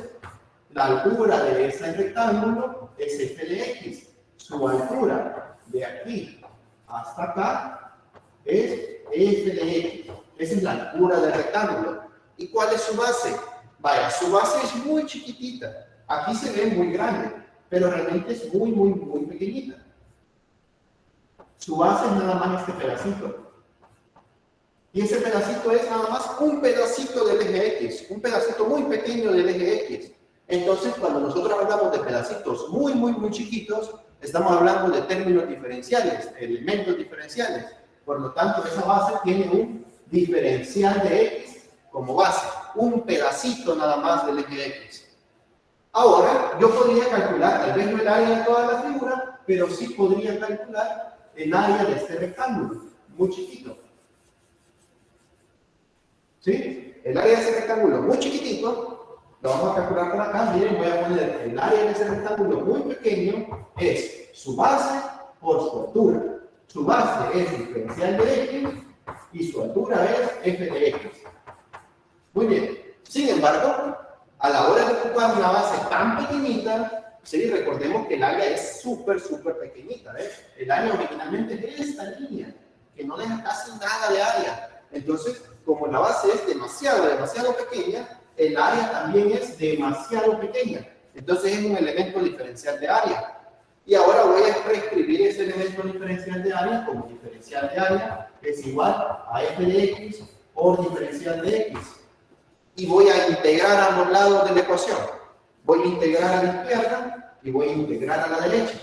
la altura de ese rectángulo es f de X. Su altura de aquí hasta acá es f de X. Esa es la altura del rectángulo. ¿Y cuál es su base? Vaya, su base es muy chiquitita. Aquí se ve muy grande, pero realmente es muy pequeñita. Su base es nada más este pedacito. Y ese pedacito es nada más un pedacito del eje X, un pedacito muy pequeño del eje X. Entonces, cuando nosotros hablamos de pedacitos muy chiquitos, estamos hablando de términos diferenciales, de elementos diferenciales. Por lo tanto, esa base tiene un diferencial de X como base, un pedacito nada más del eje X. Ahora, yo podría calcular, tal vez no el área de toda la figura, pero sí podría calcular el área de este rectángulo, muy chiquito. ¿Sí? El área de ese rectángulo muy chiquitito, lo vamos a calcular por acá. Miren, voy a poner el área de ese rectángulo muy pequeño, es su base por su altura. Su base es diferencial de X y su altura es f de X. Muy bien. Sin embargo, a la hora de ocupar una base tan pequeñita, sí, recordemos que el área es súper pequeñita. El área originalmente es esta línea, que no deja casi nada de área. Entonces, como la base es demasiado pequeña, el área también es demasiado pequeña. Entonces es un elemento diferencial de área. Y ahora voy a reescribir ese elemento diferencial de área como diferencial de área es igual a f de x por diferencial de x. Y voy a integrar a ambos lados de la ecuación. Voy a integrar a la izquierda y voy a integrar a la derecha.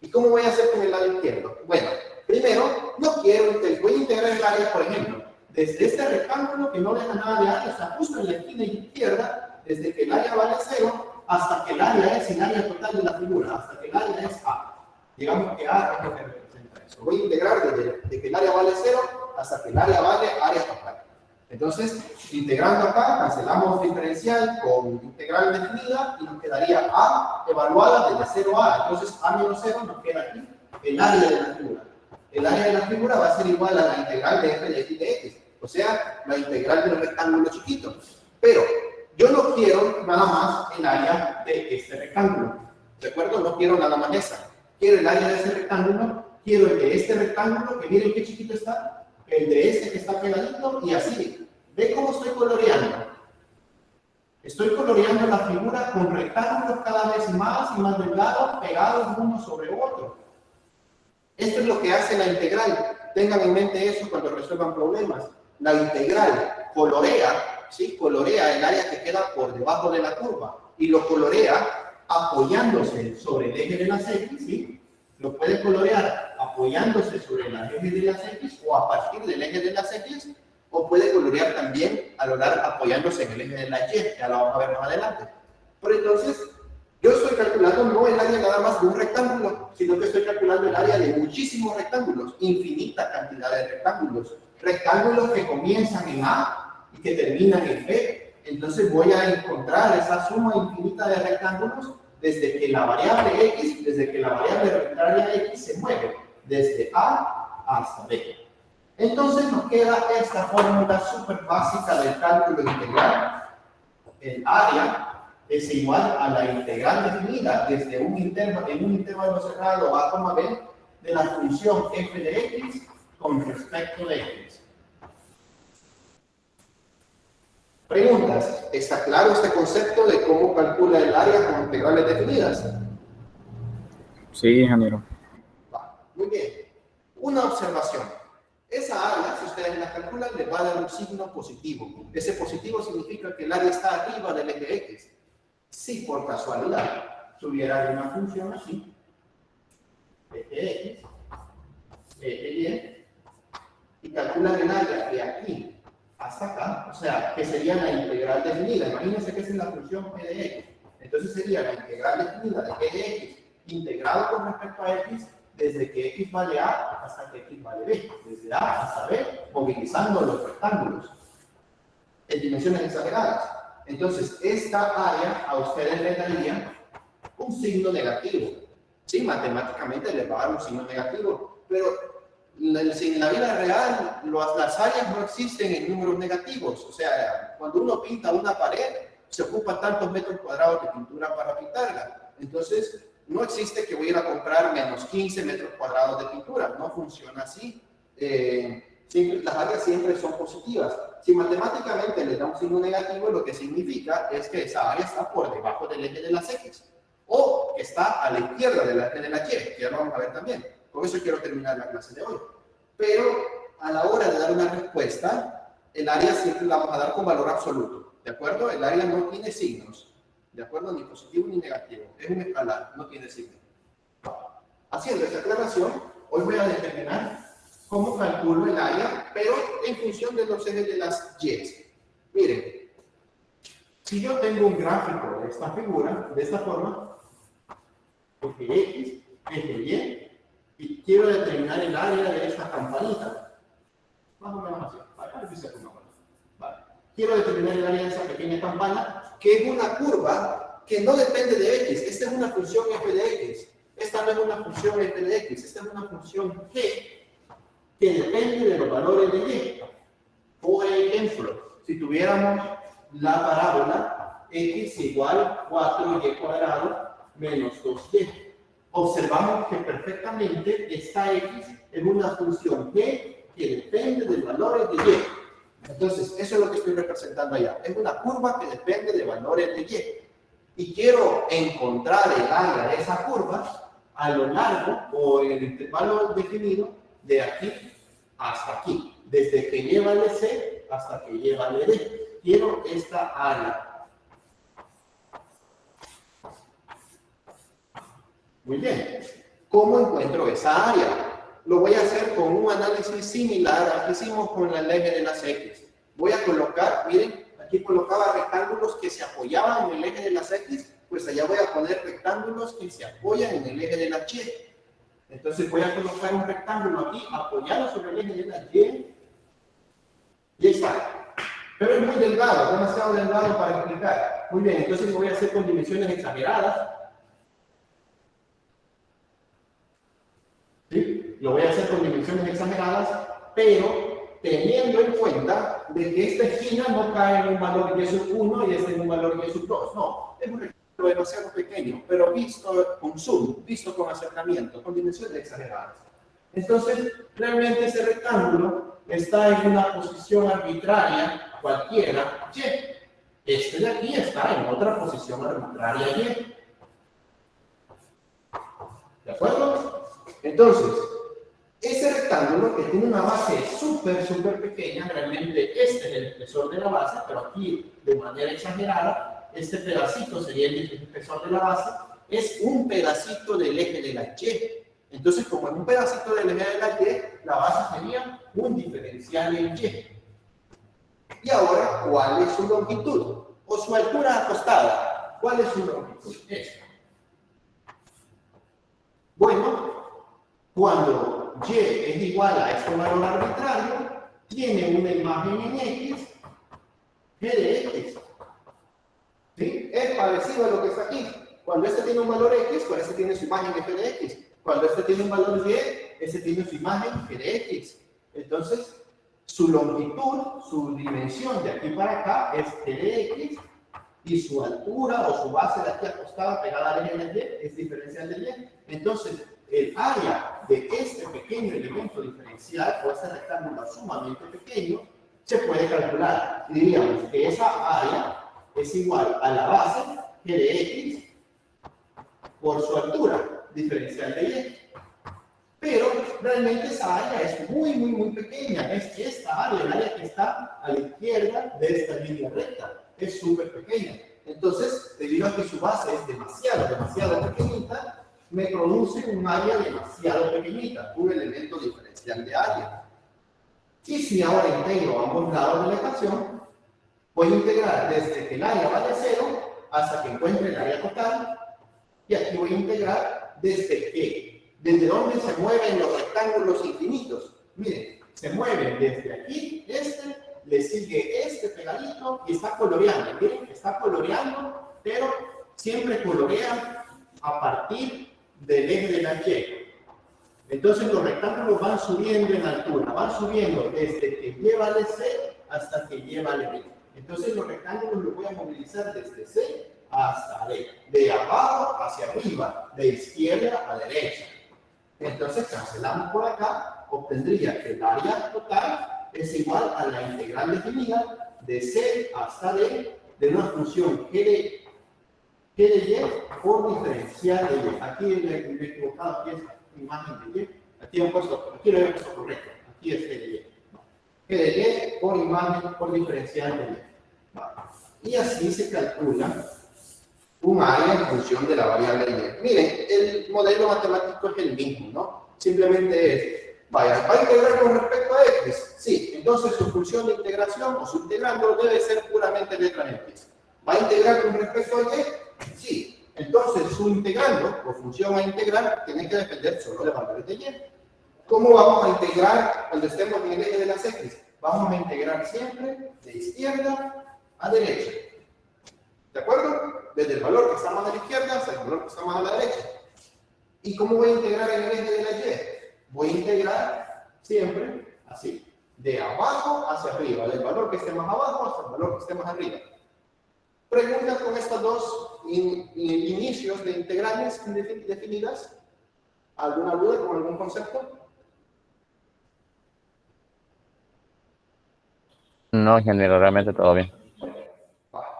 ¿Y cómo voy a hacer con el lado izquierdo? Bueno, primero, voy a integrar el área, por ejemplo, desde este rectángulo que no deja nada de área, está justo en la esquina izquierda, desde que el área vale 0 hasta que el área es el área total de la figura, hasta que el área es A. Digamos que A es lo que representa eso. Voy a integrar desde que el área vale 0 hasta que el área vale área total. Entonces, integrando acá, cancelamos diferencial con integral definida y nos quedaría A evaluada desde 0 a A. Entonces, A menos 0 nos queda aquí el área de la figura. El área de la figura va a ser igual a la integral de f de x de x, o sea, la integral de un rectángulo chiquito. Pero yo no quiero nada más el área de este rectángulo. ¿De acuerdo? No quiero nada más esa. Quiero el área de ese rectángulo, quiero el de este rectángulo, que miren qué chiquito está, el de este que está pegadito, y así. ¿Ve cómo estoy coloreando? Estoy coloreando la figura con rectángulos cada vez más y más delgados, pegados uno sobre otro. Esto es lo que hace la integral. Tengan en mente eso cuando resuelvan problemas. La integral colorea, ¿sí? Colorea el área que queda por debajo de la curva y lo colorea apoyándose sobre el eje de las X, ¿sí? Lo puede colorear apoyándose sobre el eje de las X o a partir del eje de las X, o puede colorear también a lo largo apoyándose en el eje de la Y, que ya lo vamos a ver más adelante. Pero entonces, yo estoy calculando no el área nada más de un rectángulo, sino que estoy calculando el área de muchísimos rectángulos, infinita cantidad de rectángulos. Rectángulos que comienzan en A y que terminan en B. Entonces voy a encontrar esa suma infinita de rectángulos desde que la variable X, desde que la variable arbitraria X se mueve, desde A hasta B. Entonces nos queda esta fórmula súper básica del cálculo integral. El área es igual a la integral definida desde un intervalo cerrado A, B de la función f de x con respecto de x. Preguntas. ¿Está claro este concepto de cómo calcula el área con integrales definidas? Sí, ingeniero. Muy bien. Una observación. Esa área, si ustedes la calculan, les va a dar un signo positivo. Ese positivo significa que el área está arriba del eje x. Si por casualidad tuviera una función así, eje x, eje y, y calculan el área de aquí hasta acá, o sea, que sería la integral definida. Imagínense que esa es la función p de x. Entonces sería la integral definida de p de x integrado con respecto a x desde que x vale a hasta que x vale b. Desde a hasta b, movilizando los rectángulos en dimensiones exageradas. Entonces, esta área a ustedes les daría un signo negativo. Sí, matemáticamente les va a dar un signo negativo, pero en la vida real las áreas no existen en números negativos. O sea, cuando uno pinta una pared, se ocupan tantos metros cuadrados de pintura para pintarla. Entonces, no existe que voy a ir a comprar menos 15 metros cuadrados de pintura. No funciona así. Las áreas siempre son positivas. Si matemáticamente le da un signo negativo, lo que significa es que esa área está por debajo del eje de las X o que está a la izquierda del eje de la Y, que ya lo vamos a ver también. Con eso quiero terminar la clase de hoy. Pero a la hora de dar una respuesta, el área siempre la vamos a dar con valor absoluto. ¿De acuerdo? El área no tiene signos. ¿De acuerdo? Ni positivo ni negativo. Es un escalar, no tiene signo. Haciendo esta aclaración, hoy voy a determinar cómo calculo el área, pero en función de los ejes de las Y. Miren, si yo tengo un gráfico de esta figura, de esta forma, eje X, eje Y quiero determinar el área de esta campanita, más o menos así, vale. Quiero determinar el área de esa pequeña campana, que es una curva que no depende de X. Esta es una función f de X. Esta no es una función f de X, esta es una función g, que depende de los valores de y. Por ejemplo, si tuviéramos la parábola x igual 4y cuadrado menos 2y, observamos que perfectamente esta x es una función g que depende de los valores de y. Entonces, eso es lo que estoy representando allá. Es una curva que depende de valores de y. Y quiero encontrar el área de esa curva a lo largo o en el intervalo definido de aquí hasta aquí. Desde que y vale C hasta que y vale D. Quiero esta área. Muy bien. ¿Cómo encuentro esa área? Lo voy a hacer con un análisis similar al que hicimos con el eje de las X. Voy a colocar, miren, aquí colocaba rectángulos que se apoyaban en el eje de las X, pues allá voy a poner rectángulos que se apoyan en el eje de las Y. Entonces voy a colocar un rectángulo aquí apoyado sobre el eje de las Y. Y ahí está. Pero es muy delgado, demasiado delgado para explicar. Muy bien, entonces lo voy a hacer con dimensiones exageradas. ¿Sí? Lo voy a hacer con dimensiones exageradas, pero teniendo en cuenta de que esta esquina no cae en un valor y sub 1 y este en un valor y sub 2. No, es un rectángulo demasiado pequeño, pero visto con zoom, visto con acercamiento, con dimensiones exageradas. Entonces, realmente ese rectángulo está en una posición arbitraria, cualquiera, y. Este de aquí está en otra posición arbitraria, y. ¿De acuerdo? Entonces, ese rectángulo que tiene una base súper pequeña, realmente este es el espesor de la base, pero aquí de manera exagerada, este pedacito sería el espesor de la base, es un pedacito del eje de la Y. Entonces, como es un pedacito del eje de la Y, la base sería un diferencial en Y. Y ahora, ¿cuál es su longitud? O su altura acostada. ¿Cuál es su longitud? Esta. Bueno, cuando y es igual a este valor arbitrario, tiene una imagen en X, g de X. ¿Sí? Es parecido a lo que está aquí. Cuando este tiene un valor X, pues este tiene su imagen f de X. Cuando este tiene un valor Y, este tiene su imagen g de X. Entonces, su longitud, su dimensión de aquí para acá es g de X, y su altura o su base de aquí acostada pegada al eje de Y es diferencial de Y. Entonces, el área de este pequeño elemento diferencial o este rectángulo sumamente pequeño se puede calcular. Y diríamos que esa área es igual a la base g de X por su altura diferencial de Y. Pero realmente esa área es muy pequeña. Es esta área, el área que está a la izquierda de esta línea recta. Es súper pequeña. Entonces, debido a que su base es demasiado pequeñita, me produce un área demasiado pequeñita, un elemento diferencial de área. Y si ahora integro ambos lados de la ecuación, voy a integrar desde que el área vale 0 hasta que encuentre el área total, y aquí voy a integrar desde dónde se mueven los rectángulos infinitos. Miren, se mueven desde aquí, le sigue este pegadito y está coloreando. Miren, está coloreando, pero siempre colorea a partir del eje de la Y. Entonces los rectángulos van subiendo en altura, van subiendo desde que Y vale C hasta que Y vale B. Entonces los rectángulos los voy a movilizar desde C hasta D, de abajo hacia arriba, de izquierda a derecha. Entonces cancelamos por acá, obtendría que el área total es igual a la integral definida de C hasta D de una función g de Y por diferencial de Y. Aquí me he equivocado, aquí es imagen de Y. Aquí lo he puesto correcto. Aquí es g de Y. G de Y por imagen, por diferencial de Y. Y así se calcula un área en función de la variable Y. Miren, el modelo matemático es el mismo, ¿no? Simplemente es, vaya, ¿va a integrar con respecto a X? Sí, entonces su función de integración o su integrando debe ser puramente letra X. ¿Va a integrar con respecto a Y? Sí, entonces su integrando o función a integrar tiene que depender solo de valores de Y. ¿Cómo vamos a integrar cuando estemos en el eje de las X? Vamos a integrar siempre de izquierda a derecha. ¿De acuerdo? Desde el valor que está más a la izquierda hasta el valor que está más a la derecha. ¿Y cómo voy a integrar en el eje de la Y? Voy a integrar siempre así, de abajo hacia arriba, del valor que esté más abajo hasta el valor que esté más arriba. Preguntas con estos dos inicios de integrales definidas. ¿Alguna duda con algún concepto? No, ingeniero, realmente todo bien.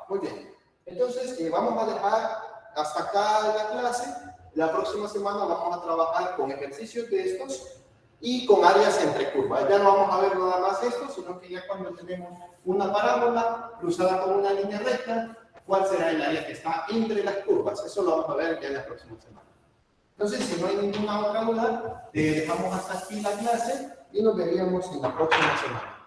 Muy bien. Entonces, vamos a dejar hasta acá la clase. La próxima semana vamos a trabajar con ejercicios de estos y con áreas entre curvas. Ya no vamos a ver nada más esto, sino que ya cuando tenemos una parábola cruzada con una línea recta, ¿cuál será el área que está entre las curvas? Eso lo vamos a ver ya en la próxima semana. Entonces, si no hay ninguna otra duda, dejamos hasta aquí la clase y nos veríamos en la próxima semana.